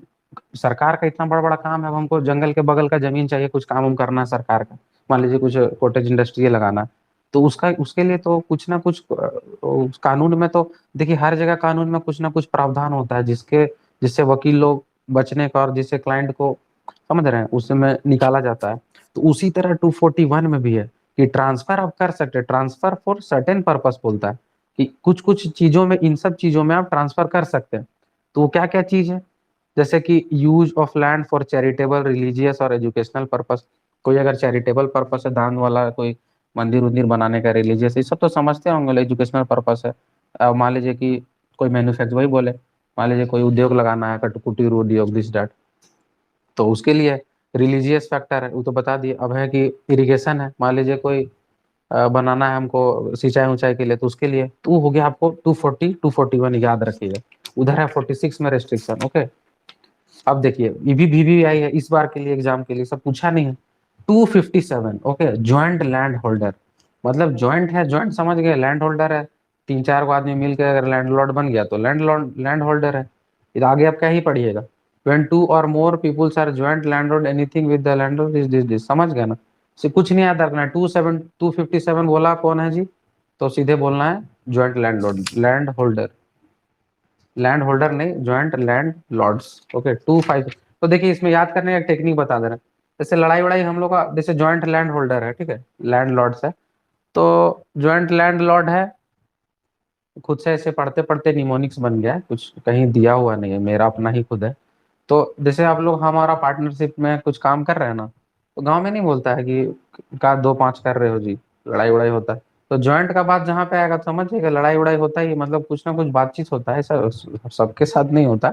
सरकार का इतना बड़ा बड़ा काम है, अब हमको जंगल के बगल का जमीन चाहिए, कुछ काम हम करना है सरकार का, मान लीजिए कुछ कॉटेज इंडस्ट्री लगाना है, तो उसका उसके लिए तो कुछ ना कुछ उस कानून में तो देखिए हर जगह कानून में कुछ ना कुछ प्रावधान होता है जिससे वकील लोग बचने का और जिससे क्लाइंट को, समझ रहे हैं, उसमें निकाला जाता है। तो उसी तरह 241 में भी है कि ट्रांसफर आप कर सकते हैं, ट्रांसफर फॉर सर्टेन पर्पस बोलता है कि कुछ कुछ चीजों में, इन सब चीजों में आप ट्रांसफर कर सकते हैं। तो वो क्या क्या चीज है, जैसे कि use of land for charitable religious और एजुकेशनल पर्पस। कोई अगर चैरिटेबल पर्पस है, दान वाला, कोई मंदिर उंदिर बनाने का, रिलीजियस, ये सब तो समझते होंगे, एजुकेशनल पर्पस है। मान लीजिए कि कोई मैन्युफैक्चर, वही बोले, मान लीजिए कोई उद्योग लगाना है, कुटीर उद्योग, दिस डैट, तो उसके लिए रिलीजियस फैक्टर है, वो तो बता दिए। अब है कि इरिगेशन है, मान लीजिए कोई बनाना है हमको सिंचाई ऊंचाई के लिए, तो उसके लिए तो हो गया आपको 240 241 याद रखिएगा। उधर है 46 में रेस्ट्रिक्शन। ओके, अब देखिए VVVI है इस बार के लिए, एग्जाम के लिए, सब पूछा नहीं है। 257, ओके, ज्वाइंट लैंड होल्डर, मतलब ज्वाइंट है, ज्वाइंट समझ गए, लैंड होल्डर है, तीन चार को आदमी मिलकर अगर लैंडलॉर्ड बन गया तो लैंड होल्डर है। इधर आगे आप क्या ही पढ़िएगा, when two or more peoples are joint landlord anything with the landlord is this, समझ गए ना। से कुछ नहीं याद रखना है। 257 बोला कौन है जी, तो सीधे बोलना है joint land holder, land holder नहीं, ज्वाइंट लैंड लॉर्ड्स। ओके 25, तो देखिए इसमें याद करने का एक टेक्निक बता दे रहे हैं। जैसे लड़ाई वड़ाई हम लोग का, जैसे ज्वाइंट लैंड होल्डर है, ठीक है, लैंड लॉर्ड्स है, तो ज्वाइंट लैंड लॉर्ड है, खुद से ऐसे पढ़ते पढ़ते निमोनिक्स बन गया है, कुछ कहीं दिया हुआ नहीं है, मेरा अपना ही खुद है। तो जैसे आप लोग हमारा पार्टनरशिप में कुछ काम कर रहे हैं ना, तो गांव में नहीं बोलता है कि का दो पांच कर रहे हो जी, लड़ाई उड़ाई होता है। तो जॉइंट का बात जहाँ पे आएगा तो समझिएगा लड़ाई उड़ाई होता ही, मतलब कुछ ना कुछ बातचीत होता है, ऐसा सबके साथ नहीं होता।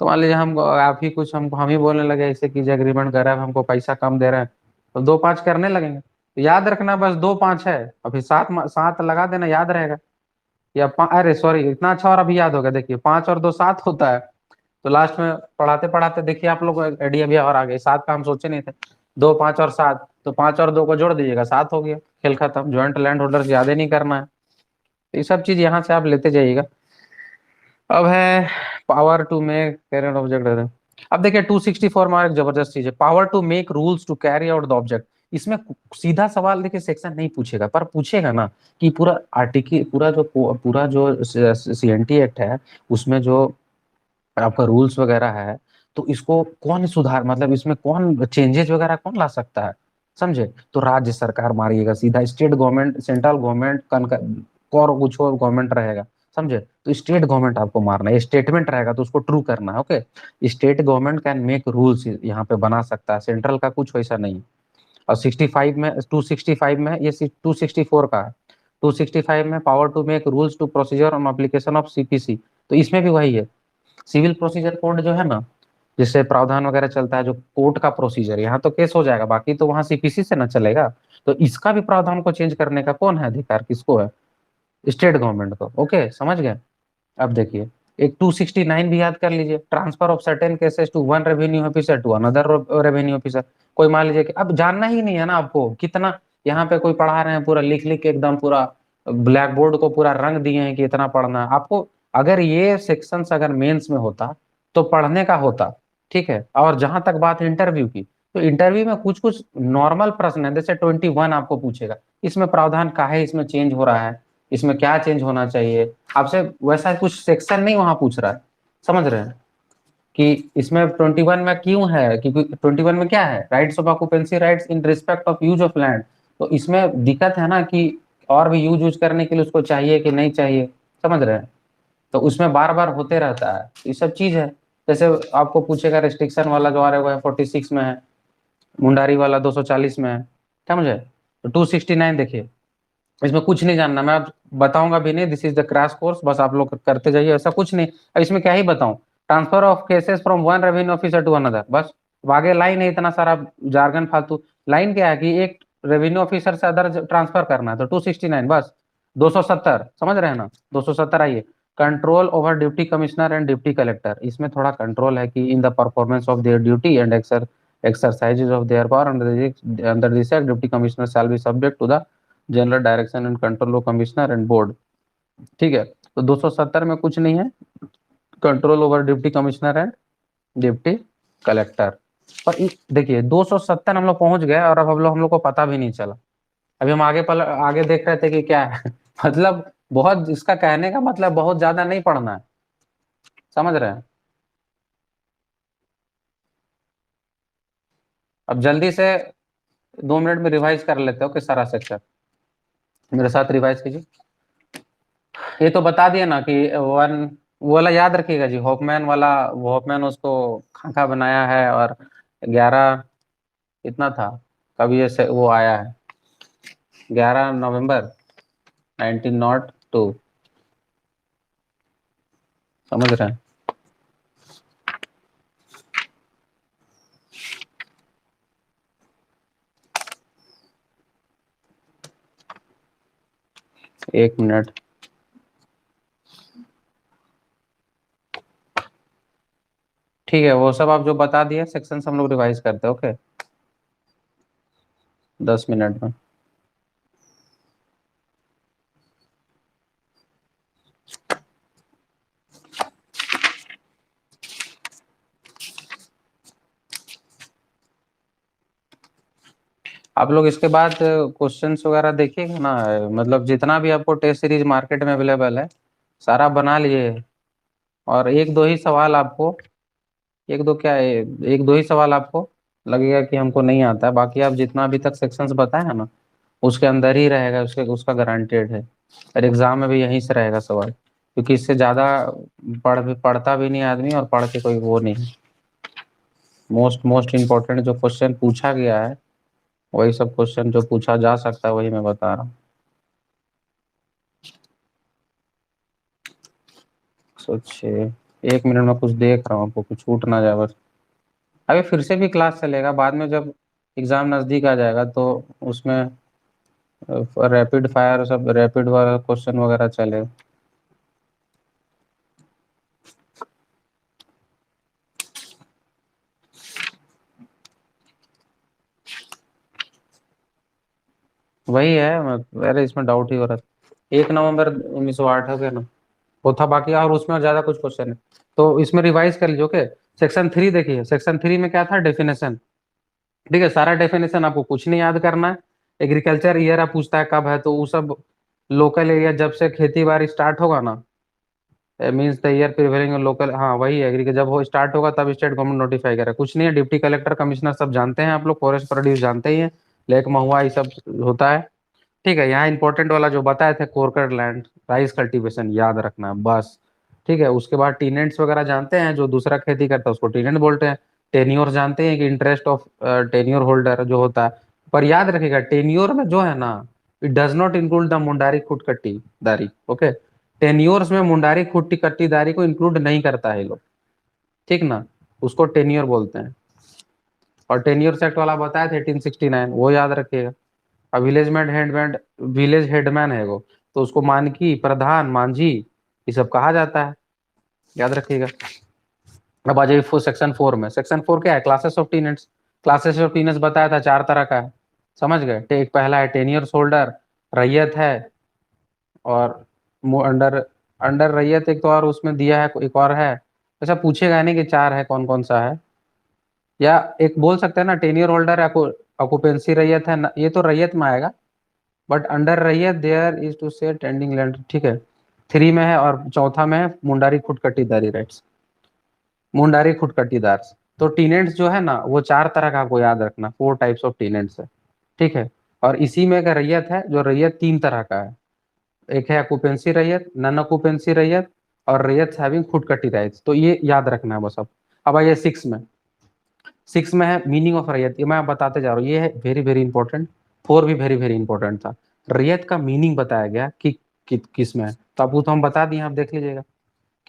तो मान लीजिए हम, आप ही कुछ हम ही बोलने लगे ऐसे कीजिए, एग्रीमेंट कर रहे हैं, हमको पैसा कम दे रहे हैं, तो दो पांच करने लगेंगे, तो याद रखना बस दो पांच है, अभी सात सात लगा देना, याद रहेगा। या अरे सॉरी, इतना अच्छा, और अभी याद होगा, देखिए 5 और 2 7 होता है। तो लास्ट में पढ़ाते पढ़ाते देखिए आप लोग आइडिया भी और आ गए, 7 का हम सोचे नहीं थे, 2 5 और 7, तो 5 और 2 को जोड़ दीजिएगा, 7 हो गया, खेल खत्म। ज्वाइंट लैंड होल्डर याद ही नहीं करना है, तो ये सब चीज यहाँ से आप लेते जाइएगा। अब है power to make parent object. अब देखिए 264 में एक जबरदस्त चीज है, power to make rules to carry out the object. इसमें सीधा सवाल देखिए सेक्शन नहीं पूछेगा, पर पूछेगा ना कि पूरा आर्टिकल, पूरा जो CNT एक्ट है, उसमें जो आपका रूल्स वगैरह है, तो इसको कौन सुधार, मतलब इसमें कौन चेंजेस वगैरह कौन ला सकता है, समझे। तो राज्य सरकार मारिएगा सीधा, स्टेट गवर्नमेंट, सेंट्रल गवर्नमेंट, और कुछ और गवर्नमेंट रहेगा, समझे। तो स्टेट गवर्नमेंट आपको मारना है, स्टेटमेंट रहेगा तो उसको ट्रू करना है। Okay, state government can make rules, यहाँ पे बना सकता है, सेंट्रल का कुछ वैसा नहीं। और 65 में, 265 में, ये 264 का है, 265 में power to make rules to procedure on application of CPC, तो इसमें भी वही है, सिविल प्रोसीजर कोड जो है ना, जिससे प्रावधान वगैरह चलता है, जो कोर्ट का प्रोसीजर, यहाँ तो केस हो जाएगा, बाकी तो वहां CPC से ना चलेगा। तो इसका भी प्रावधान को चेंज करने का कौन है अधिकार, किसको है, स्टेट गवर्नमेंट को। ओके, समझ गए। अब देखिए एक 269 भी याद कर लीजिए, transfer of certain cases to one revenue officer to another revenue officer. कोई मान लीजिए कि अब जानना ही नहीं है ना आपको, कितना यहाँ पे कोई पढ़ा रहे हैं, पूरा लिख लिख के एकदम पूरा ब्लैक बोर्ड को पूरा रंग दिए हैं कि इतना पढ़ना है आपको। अगर ये सेक्शंस अगर मेंस में होता तो पढ़ने का होता, ठीक है। और जहां तक बात इंटरव्यू की, तो इंटरव्यू में कुछ कुछ नॉर्मल प्रश्न है, जैसे 21 आपको पूछेगा, इसमें प्रावधान का है, इसमें चेंज हो रहा है, इसमें क्या चेंज होना चाहिए, आपसे वैसा कुछ सेक्शन नहीं वहां पूछ रहा है, समझ रहे हैं। कि इसमें 21 में क्यों है, क्योंकि 21 में क्या है, rights of occupancy rights in respect of use of land. तो इसमें दिक्कत है ना कि और भी यूज करने के लिए उसको चाहिए कि नहीं चाहिए, समझ रहे हैं। तो उसमें बार बार होते रहता है, ये सब चीज है। जैसे आपको पूछेगा रेस्ट्रिक्शन वाला जो आ रहा है 46 में है, मुंडारी वाला 240 में है, समझे। तो 269 देखिए, इसमें कुछ नहीं जानना, मैं आप बताऊंगा भी नहीं, this is the crash course, बस आप लोग करते जाइए, ऐसा कुछ नहीं। अब इसमें क्या ही बताऊं, transfer of cases from one revenue officer to another, बस अब आगे लाइन है, इतना सारा जार्गन फालतू। लाइन क्या है कि एक रेवेन्यू ऑफिसर से अदर ट्रांसफर करना है तो 269 बस। 270 समझ रहे हैं ना, 270 आइए। Control over duty commissioner and deputy collector, इसमें थोड़ा कंट्रोल है कि in the performance of their duty and exercises of their power under this act, deputy commissioner shall be subject to the general direction and control of commissioner and board। ठीक है, तो 270 में कुछ नहीं है, control over deputy commissioner and deputy collector. पर देखिए 270 हम लोग पहुंच गए और अब हम लोग को पता भी नहीं चला। अभी हम आगे देख रहे थे कि क्या है मतलब बहुत, इसका कहने का मतलब बहुत ज्यादा नहीं पढ़ना है, समझ रहे हैं। अब जल्दी से 2 मिनट में रिवाइज कर लेते हो कि सारा सेक्शन मेरे साथ रिवाइज कीजिए। ये तो बता दिया ना कि वन, वो वाला याद रखिएगा जी, हॉकमैन वाला। हॉकमैन उसको खाका बनाया है, और 11 इतना था, कब ये से वो आया है, 11 नवंबर 1902, समझ रहे हैं। एक मिनट, ठीक है, वो सब आप जो बता दिए सेक्शन हम लोग रिवाइज करते हैं, ओके, 10 मिनट में। आप लोग इसके बाद क्वेश्चंस वगैरह देखिएगा ना, मतलब जितना भी आपको टेस्ट सीरीज मार्केट में अवेलेबल है सारा बना लिए। और एक दो ही सवाल आपको, एक दो क्या है, एक दो ही सवाल आपको लगेगा कि हमको नहीं आता है, बाकी आप जितना अभी तक सेक्शंस बताए हैं ना उसके अंदर ही रहेगा, उसके उसका गारंटेड है। और एग्जाम में भी यहीं से रहेगा सवाल, क्योंकि इससे ज्यादा पढ़ता भी नहीं आदमी, और पढ़ के कोई वो नहीं। मोस्ट मोस्ट इम्पोर्टेंट जो क्वेश्चन पूछा गया है वही सब क्वेश्चन जो पूछा जा सकता है वही मैं बता रहा हूँ। सोचिए, 1 मिनट में कुछ देख रहा हूँ, आपको कुछ छूट ना जाए बस। अभी फिर से भी क्लास चलेगा बाद में, जब एग्जाम नजदीक आ जाएगा तो उसमें रैपिड फायर सब, रैपिड वाला क्वेश्चन वगैरह चलेगा। वही है, अरे इसमें डाउट ही हो रहा था। 1 नवंबर 1908 हो गया ना, वो था बाकी, और उसमें ज्यादा कुछ क्वेश्चन है तो इसमें रिवाइज कर लीजिए, ओके। सेक्शन 3 देखिए, सेक्शन 3 में क्या था, डेफिनेशन। ठीक है, सारा डेफिनेशन आपको कुछ नहीं याद करना है। एग्रीकल्चर ईयर आप पूछता है कब है, तो वो सब लोकल एरिया जब से खेती बाड़ी स्टार्ट होगा ना, means the year prevailing local, हाँ वही एग्री, जब वो स्टार्ट होगा तब स्टेट गवर्नमेंट नोटिफाई करे। कुछ नहीं है, डिप्टी कलेक्टर कमिश्नर सब जानते हैं आप लोग, फॉरेस्ट प्रोड्यूस जानते ही हैं, लेक महुआ ये सब होता है। ठीक है, यहाँ इंपॉर्टेंट वाला जो बताए थे, कोरकर लैंड राइस कल्टीवेशन याद रखना है बस। ठीक है, उसके बाद टीनेंट्स वगैरह जानते हैं, जो दूसरा खेती करता है उसको टीनेंट बोलते हैं। टेन्योर जानते हैं कि इंटरेस्ट ऑफ टेन्योर होल्डर जो होता है। पर याद रखिएगा टेन्योर में जो है ना, it does not include the Mundari khuntkatti दारी, ओके। टेन्योर्स में मुंडारी खुट्टी कट्टी दारी को इंक्लूड नहीं करता है ये लोग, ठीक ना, उसको टेन्योर बोलते हैं। और टेन्योर एक्ट वाला बताया था 1869, वो याद रखिएगा। अब विलेज हेडमैन है वो, तो उसको मानकी, प्रधान, मांझी ये सब कहा जाता है, याद रखिएगा। अब आ जाइए सेक्शन 4 में। सेक्शन 4 क्या है, classes of tenants. Classes of tenants बताया था 4 तरह का है, समझ गए। एक पहला है टेन्योर्स होल्डर, रैयत है, और अंडर अंडर रैयत एक तो, और उसमें दिया है एक और है। अच्छा पूछेगा नहीं कि 4 है कौन कौन सा है, या एक बोल सकते हैं ना टेन्योर होल्डर ऑक्यूपेंसी रैयत है ये तो रैयत में आएगा, बट अंडर रैयत देयर इज टू से टेंडिंग लैंड, ठीक है। 3 में है, और चौथा में है मुंडारी खुटकटीदारी राइट्स, मुंडारी खुटकटीदार। तो टीनेंट्स जो है ना वो 4 तरह का आपको याद रखना, 4 टाइप्स ऑफ टीनेंट्स है, ठीक है। और इसी में का रैयत है, जो रैयत 3 तरह का है, एक है ऑक्यूपेंसी रैयत, नॉन ऑक्यूपेंसी रैयत, और रैयत हैविंग खुटकटी राइट्स, तो ये याद रखना है बस। अब आइए 6 में। 6 में है मीनिंग ऑफ रैयत, ये मैं बताते जा रहा हूँ, ये है वेरी वेरी इंपॉर्टेंट। 4 भी वेरी वेरी इंपॉर्टेंट था। रैयत का मीनिंग बताया गया किस में है, तो आपको तो हम बता दिए, आप देख लीजिएगा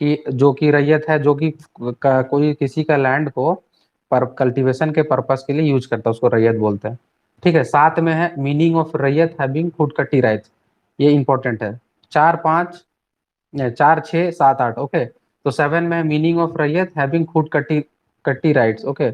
कि जो कि रैयत है, जो कि कोई किसी का लैंड को पर कल्टीवेशन के पर्पस के लिए यूज करता है, उसको रैयत बोलते हैं। ठीक है, 7 में है मीनिंग ऑफ रैयत हैविंग खुद कट्टी राइट्स, ये इंपॉर्टेंट है। 4 5 4 6 7 8 ओके। तो 7 में है मीनिंग ऑफ रैयत हैविंग खुद कट्टी कट्टी राइट्स ओके,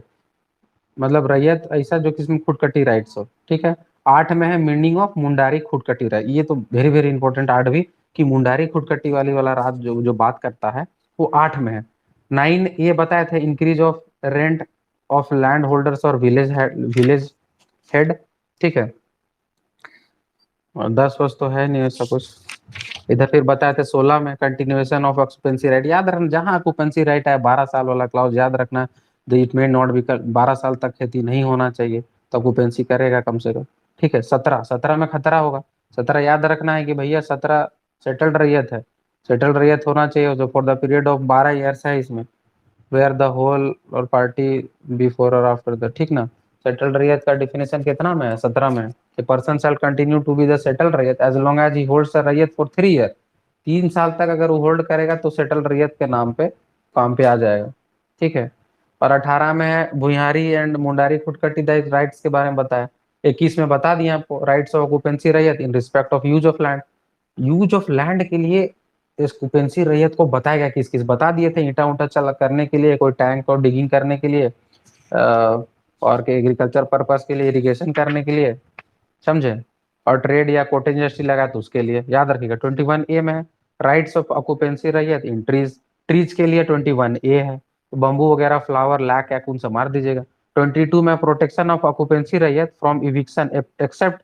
मतलब रैयत ऐसा जो किसमें खुद कट्टी राइट्स हो। ठीक है, 8 में है मीनिंग ऑफ मुंडारी खुद कट्टी राइट, ये तो वेरी वेरी इंपॉर्टेंट 8 भी, कि मुंडारी खुद कट्टी वाला राज जो बात करता है वो 8 में है। 9 ये बताए थे increase of rent of land holders और विलेज हेड। ठीक है, और 10 वर्ष तो है नहीं ऐसा कुछ। इधर फिर बताए थे 16 में कंटिन्यूएशन ऑफ ऑक्यूपेंसी राइट, याद रखना जहां ऑक्यूपेंसी राइट है 12 साल वाला क्लाउज याद रखना, इट मे नॉट बी, 12 साल तक खेती नहीं होना चाहिए तो ऑक्यूपेंसी करेगा कम से कम। ठीक है, 17 में खतरा होगा, 17 याद रखना है कि भैया 17 सेटल्ड रैयत है, सेटल्ड रैयत होना चाहिए जो for the period of 12 years है इसमें, वेयर द होल और पार्टी बिफोर और आफ्टर द, ठीक ना। सेटल्ड रैयत का डिफिनेशन कितना में है, 17 में। A person shall continue to be the settled raiyat as long as he holds the raiyat for 3 year, 3 साल तक अगर वो होल्ड करेगा तो सेटल्ड रैयत के नाम पे काम पे आ जाएगा। ठीक है, और 18 में है भुइयारी एंड मुंडारी खुदकटी राइट्स के बारे में बताया। 21 में बता दिया आपको rights of occupancy raiyat in respect of use of land, use of land के लिए इस ऑक्यूपेंसी रैयत को बताएगा, किस किस बता दिए थे, ईंटा उंटा चला करने के लिए, कोई टैंक और डिगिंग करने के लिए, और के एग्रीकल्चर पर्पस के लिए, इरिगेशन करने के लिए, समझे, और ट्रेड या कॉटेज इंडस्ट्री लगा तो उसके लिए याद रखिएगा। 21A में है rights of occupancy raiyat in trees, trees के लिए 21A है, तो बम्बू वगैरह फ्लावर लैक या उनसे मार दीजिएगा। 22 में protection of occupancy raiyat from eviction except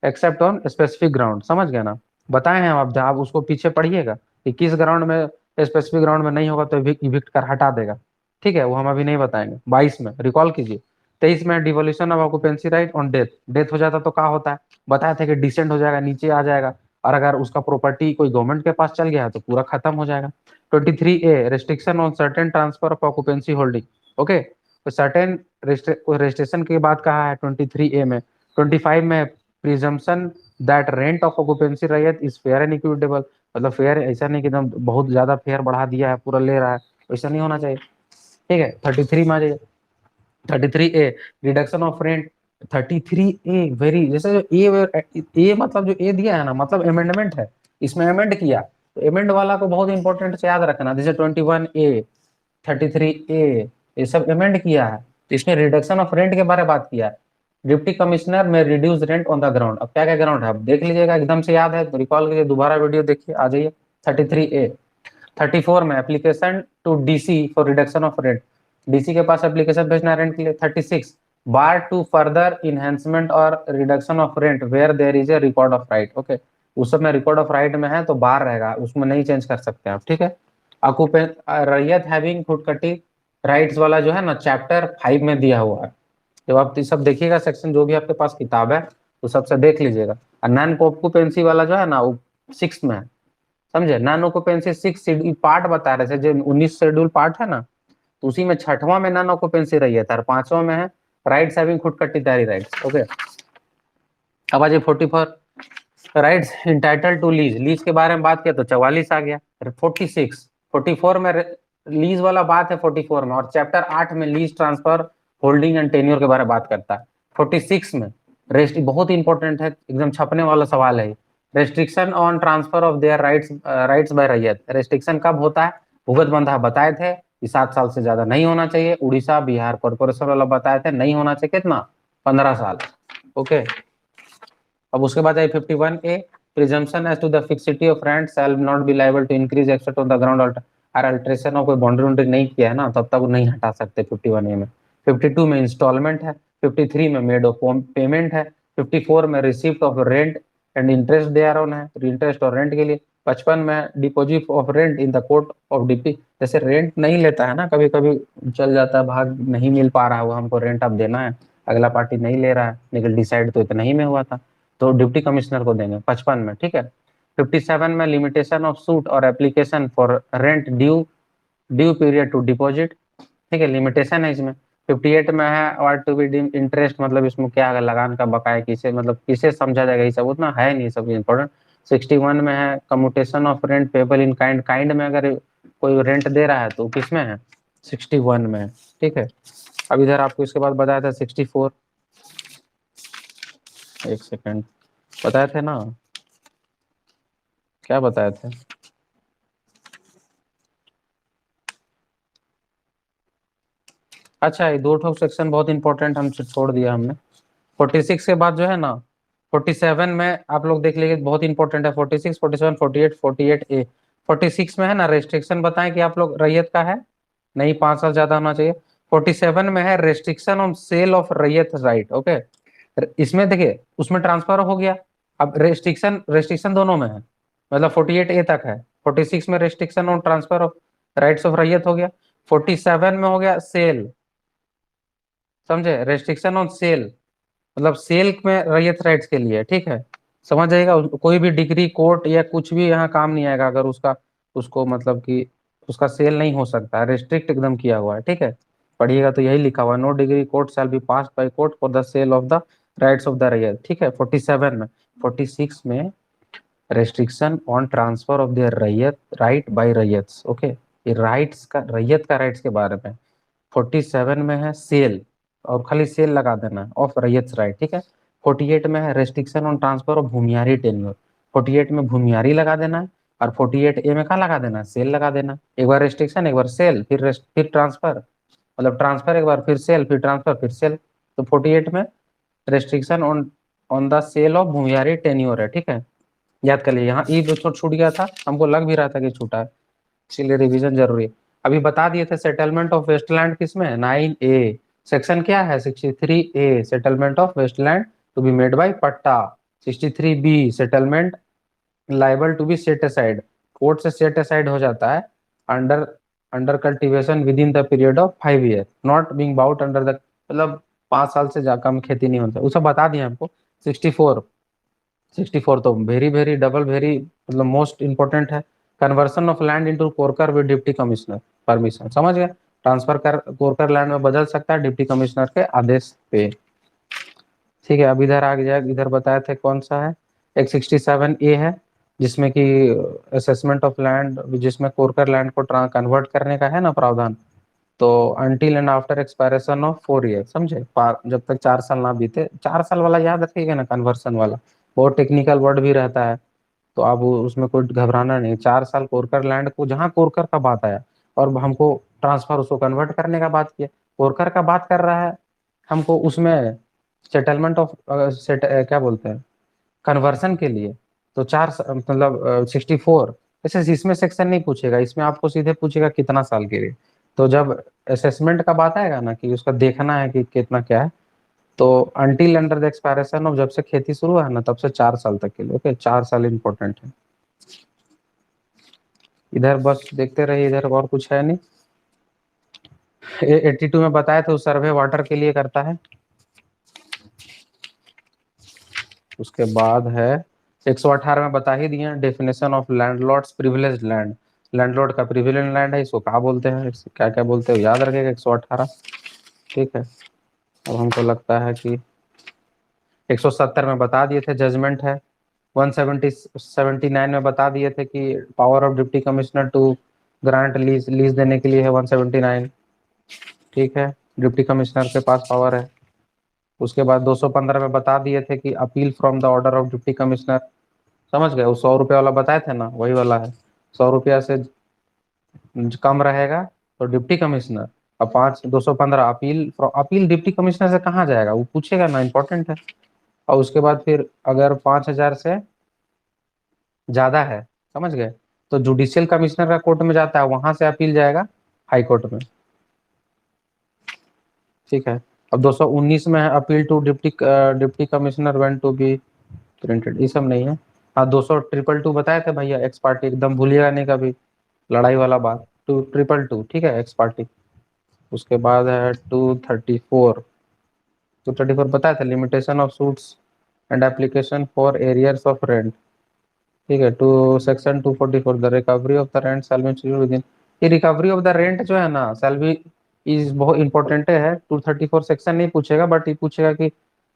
except on specific ground, समझ गए ना, बताए हैं आप, आप उसको पीछे पढ़िएगा कि किस ग्राउंड में, स्पेसिफिक ग्राउंड में नहीं होगा तो इविक्ट कर हटा देगा। ठीक है, वो हम अभी नहीं बताएंगे। 22 में रिकॉल कीजिए। 23 में devolution of occupancy right on death, death हो जाता तो क्या होता है, बताया था कि डिसेंट हो जाएगा, नीचे आ जाएगा, और अगर उसका प्रॉपर्टी कोई गवर्नमेंट के पास चल गया तो पूरा खत्म हो जाएगा। 23A restriction on certain transfer of occupancy holding okay, तो सर्टेन रेस्ट्रिक्शन की बात कहा है 23A में। 25 में presumption that rent of occupancy रैयत इज फेयर एंड इक्विटेबल, मतलब फेयर ऐसा नहीं कि एकदम बहुत ज्यादा फेयर बढ़ा दिया है पूरा ले रहा है, ऐसा नहीं होना चाहिए। ठीक है, 33 में आ जाइए। 33A reduction of rent. 33A very, जैसे जो ए मतलब जो ए दिया है ना, मतलब अमेंडमेंट है, इसमें अमेंड किया, तो अमेंड वाला को बहुत इंपॉर्टेंट से याद रखना, जैसे 21A 33A ये सब अमेंड किया है, तो इसमें रिडक्शन ऑफ रेंट के बारे में बात किया है। डिप्टी कमिश्नर में reduce rent on the ground, अब क्या क्या ग्राउंड है आप देख लीजिएगा, एकदम से याद है तो रिकॉल कीजिए, दोबारा वीडियो देखिए, आ जाइए 33A। 34 में application to DC for reduction of rent, DC के पास एप्लीकेशन भेजना रेंट के लिए। 36 बार टू फर्दर इनहेंसमेंट और reduction of rent where there is a record of right okay, उस समय रिकॉर्ड ऑफ राइट में है तो बार रहेगा, उसमें नहीं चेंज कर सकते आप। ठीक है, ऑक्यूपेंट रैयत हैविंग खुदकटी राइट्स वाला जो है ना चैप्टर 5 में दिया हुआ है, जब आप सब देखिएगा सेक्शन जो भी आपके पास किताब है तो सबसे देख लीजिएगा। और नॉन ऑक्यूपेंसी वाला जो है ना वो 6 में है, समझे, नॉन ऑक्यूपेंसी 6 शेड्यूल पार्ट बता रहे थे, जो 19 शेड्यूल पार्ट है ना, तो उसी में 6वां में नॉन ऑक्यूपेंसी रैयत है, और 5वां में है राइट्स हैविंग खुदकटीदारी राइट्स ओके। अब आ जाइए 44 rights entitled to lease, lease के बारे में बात किया तो 44 आ गया। 46 44 में लीज वाला बात है 44 में, और चैप्टर 8 में lease transfer holding and tenure के बारे में बात करता है। 46 में रेस्ट बहुत इंपॉर्टेंट है, एकदम छपने वाला सवाल है, restriction on transfer of their rights by raiyat, restriction कब होता है, भुगत बंधा बताए थे कि 7 साल से ज्यादा नहीं होना चाहिए, उड़ीसा बिहार कॉर्पोरेशन वाला बताए थे नहीं होना चाहिए कितना, 15 साल ओके। अब उसके बाद आई 51A presumption as to the fixity of rent shall not be liable to increase except on the ground alteration of कोई बाउंड्री वाउंड्री नहीं किया है ना, तब तक नहीं हटा सकते 51A में। 52 में इंस्टॉलमेंट है। 53 में मेड ऑफ पेमेंट है। 54 में receipt of rent and interest thereon है, इंटरेस्ट और रेंट के लिए। 55 में deposit of rent in the court of DP, जैसे रेंट नहीं लेता है ना, कभी कभी चल जाता है, भाग नहीं मिल पा रहा है वो, हमको रेंट अब देना है, अगला पार्टी नहीं ले रहा है, लेकिन डिसाइड तो इतना ही में हुआ था, तो डिप्टी कमिश्नर को देंगे 55 में। ठीक है, 57 में लिमिटेशन ऑफ सूट और application for rent due period to deposit, ठीक है, लिमिटेशन है इसमें। 58 में है what to be deemed interest, मतलब इसमें क्या है, लगान का बकाया किसे, मतलब किसे समझा जाएगा, ये सब उतना है नहीं सब इंपॉर्टेंट। 61 में है commutation of rent payable in kind, kind में अगर कोई रेंट दे रहा है तो किस में है, 61 में है। ठीक है, अब इधर आपको इसके बाद बताया था 64, एक सेकंड, बताए थे ना, क्या बताए थे? अच्छा, ये दो ठोक सेक्शन बहुत इंपॉर्टेंट हम छोड़ दिया हमने। 46 के बाद जो है ना, 47 में आप लोग देख लीजिए, बहुत इंपॉर्टेंट है। 46, 47, 48, 48A। 46 में है ना रेस्ट्रिक्शन, बताएं कि आप लोग रैयत का है, नहीं 5 साल ज्यादा होना चाहिए। 47 में है रेस्ट्रिक्शन ऑन सेल ऑफ रैयत राइट, ओके। इसमें देखिए, उसमें ट्रांसफर हो गया। अब रेस्ट्रिक्शन रेस्ट्रिक्शन दोनों में है, मतलब 48A तक है। 46 में restriction on transfer of rights of रैयत हो गया। 47 में हो गया सेल, समझे, रेस्ट्रिक्शन ऑन सेल, मतलब सेल में रैयत राइट्स के लिए, ठीक है। समझ जाएगा, कोई भी डिग्री कोर्ट या कुछ भी यहाँ काम नहीं आएगा अगर उसका, उसको मतलब कि उसका सेल नहीं हो सकता, रेस्ट्रिक्ट एकदम किया हुआ है, ठीक है। पढ़िएगा तो यही लिखा हुआ है, no decree court shall be passed by court for the sale of the rights of the raiyat, ठीक है। 47 में। 46 में restriction on transfer of their raiyat right by raiyats, okay. ये राइट्स का, रैयत का राइट्स के बारे में। 47 में है सेल, और खाली सेल लगा देना ऑफ रैयत राइट, ठीक है। 48 में है restriction on transfer of bhuinhari tenure. 48 में भूमियारी लगा देना है, और 48A में क्या लगा देना है, सेल लगा देना। एक बार रेस्ट्रिक्शन, एक बार सेल, फिर ट्रांसफर, मतलब ट्रांसफर एक बार, फिर सेल, फिर ट्रांसफर, फिर सेल। तो 48 में restriction on on the sale of bhuinhari tenure है, ठीक है। याद कर लीजिए, यहाँ ई जो छूट गया था, हमको लग भी रहा था कि छूटा है, इसीलिए रिवीजन जरूरी है। अभी बता दिए थे सेटलमेंट ऑफ वेस्टलैंड किसमें है, 9A। सेक्शन क्या है, 63A, settlement of wasteland to be made by patta. 63B, settlement liable to be set aside, court से सेट असाइड हो जाता है under under cultivation within the period of 5 year, not being brought under the, मतलब 5 साल से ज्यादा कम खेती नहीं होता, वो सब बता दिया हमको। 64, 64 तो वेरी वेरी डबल वेरी, मतलब मोस्ट इंपोर्टेंट है। Conversion of land into korkar with deputy commissioner permission, समझ गए, ट्रांसफर कर कोरकर लैंड में बदल सकता है डिप्टी कमिश्नर के आदेश पे, ठीक है। अब इधर आ गया, इधर बताए थे कौन सा है, एक 67A है, जिसमें कि असेसमेंट ऑफ लैंड, जिसमें कोरकर लैंड को कन्वर्ट करने का है ना प्रावधान। तो until and after expiration of 4 year, समझे, जब तक 4 साल ना बीते, 4 साल वाला याद रखिएगा ना, कन्वर्सन वाला बहुत टेक्निकल वर्ड भी रहता है, तो आप उसमें कोई घबराना नहीं। 4 साल कोरकर लैंड को, जहाँ कोरकर का बात आया और हमको ट्रांसफर, उसको कन्वर्ट करने का बात किया, कोरकर का बात कर रहा है हमको, उसमें सेटलमेंट ऑफ क्या बोलते हैं, कन्वर्सन के लिए। तो मतलब 64, ऐसे इसमें सेक्शन नहीं पूछेगा, इसमें आपको सीधे पूछेगा कितना साल के लिए। तो जब असेसमेंट का बात आएगा ना, कि उसका देखना है कि कितना क्या है, तो until under the expiration of, जब से खेती शुरू है ना तब से 4 साल तक के लिए, ओके, 4 साल इंपॉर्टेंट है। इधर बस देखते रहिए, इधर और कुछ है नहीं। 82 में बताया था, सर्वे वाटर के लिए करता है। उसके बाद है 118 में बता ही दिए, definition of landlords privileged land, landlord का प्रिविलेज लैंड है, इसको क्या बोलते हैं, क्या क्या बोलते हैं याद रखेगा, 118, ठीक है। अब हमको लगता है कि 170 में बता दिए थे, जजमेंट है। 179 में बता दिए थे कि power of deputy commissioner to grant lease, lease देने के लिए है 179, ठीक है, डिप्टी कमिश्नर के पास पावर है। उसके बाद 215 में बता दिए थे कि appeal from the order of deputy commissioner, समझ गए, वो 100 रुपये वाला बताए थे ना, वही वाला है। 100 रुपया से कम रहेगा तो डिप्टी कमिश्नर, और 215 अपील, अपील डिप्टी कमिश्नर से कहाँ जाएगा, वो पूछेगा ना, इंपॉर्टेंट है। और उसके बाद फिर अगर 5,000 से ज्यादा है, समझ गए, तो जुडिशियल कमिश्नर का कोर्ट में जाता है, वहां से अपील जाएगा हाई कोर्ट में, ठीक है। अब 219 में है, appeal to deputy commissioner when to be printed, ये सब नहीं है। हाँ, 200 222 बताए थे भैया, एक्स पार्टी, एकदम भूलिएगा नहीं कभी, लड़ाई वाला बात, 222, ठीक है, एक्स पार्टी। उसके बाद है 234 बताया था, limitation of suits and application for arrears of rent, ठीक है। To section 244, the recovery of the rent shall be within, ये रिकवरी ऑफ द रेंट जो है ना, शैल बी इज बहुत इंपॉर्टेंट है। 234 सेक्शन नहीं पूछेगा, बट ये पूछेगा कि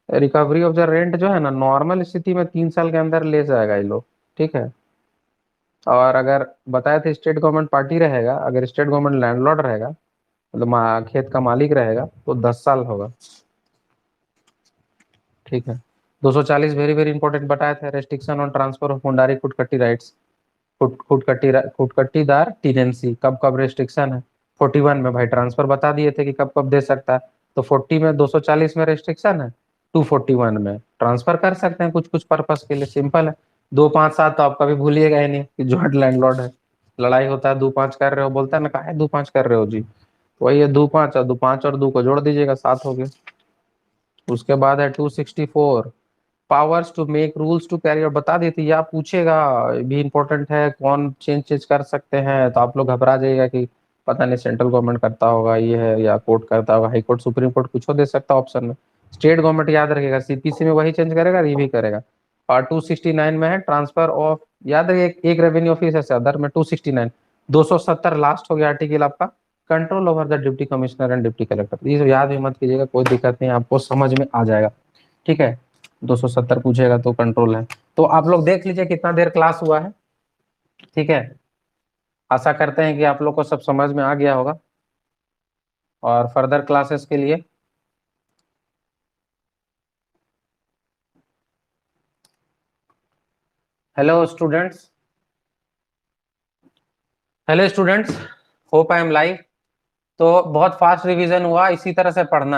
रिकवरी ऑफ द रेंट जो है ना, नॉर्मल स्थिति में 3 साल के अंदर ले जाएगा ये लोग, ठीक है। और अगर बताया था स्टेट गवर्नमेंट पार्टी रहेगा, अगर स्टेट गवर्नमेंट लैंडलॉर्ड रहेगा, मतलब खेत का मालिक रहेगा तो 10 साल होगा। ठीक है। 240 वेरी वेरी इंपॉर्टेंट बताए थे, restriction on transfer of Mundari khuntkatti rights. Khuntkattidar tenancy कब कब रेस्ट्रिक्शन है? 41 में भाई ट्रांसफर बता दिए थे कि कब कब दे सकता है। तो 40 में, 240 में रेस्ट्रिक्शन है, 241 में ट्रांसफर कर सकते हैं कुछ कुछ पर्पस के लिए, सिंपल है। 257 तो आप कभी भूलिएगा ही नहीं कि जॉइंट लैंडलॉर्ड है। लड़ाई होता है 2-5 कर रहे हो, बोलता है ना, कहा है 2-5 कर रहे हो जी, तो वही है 2-5, और 2-5 और 2 को जोड़ दीजिएगा, 7 हो गए। उसके बाद है 264, powers to make rules to carry, और बता देती, या पूछेगा भी इंपॉर्टेंट है, कौन चेंज चेंज कर सकते हैं, तो आप लोग घबरा जाइएगा कि पता नहीं सेंट्रल गवर्नमेंट करता होगा ये है, या कोर्ट करता होगा, हाई कोर्ट सुप्रीम कोर्ट कुछ दे सकता है ऑप्शन में। स्टेट गवर्नमेंट याद रखेगा, सीपीसी में वही चेंज करेगा, ये भी करेगा। और 269 में है ट्रांसफर ऑफ, याद रखिए एक रेवेन्यू ऑफिसर से अदर में 269। 270 लास्ट हो गया आर्टिकल आपका, control over the deputy commissioner and deputy collector. ये याद भी मत कीजिएगा, कोई दिक्कत नहीं, आपको समझ में आ जाएगा। ठीक है। 270 पूछेगा तो कंट्रोल है। तो आप लोग देख लीजिए कितना देर क्लास हुआ है। ठीक है। आशा करते हैं कि आप लोग को सब समझ में आ गया होगा, और फर्दर क्लासेस के लिए hello students, hello students, hope I am live. तो बहुत फास्ट रिवीजन हुआ, इसी तरह से पढ़ना।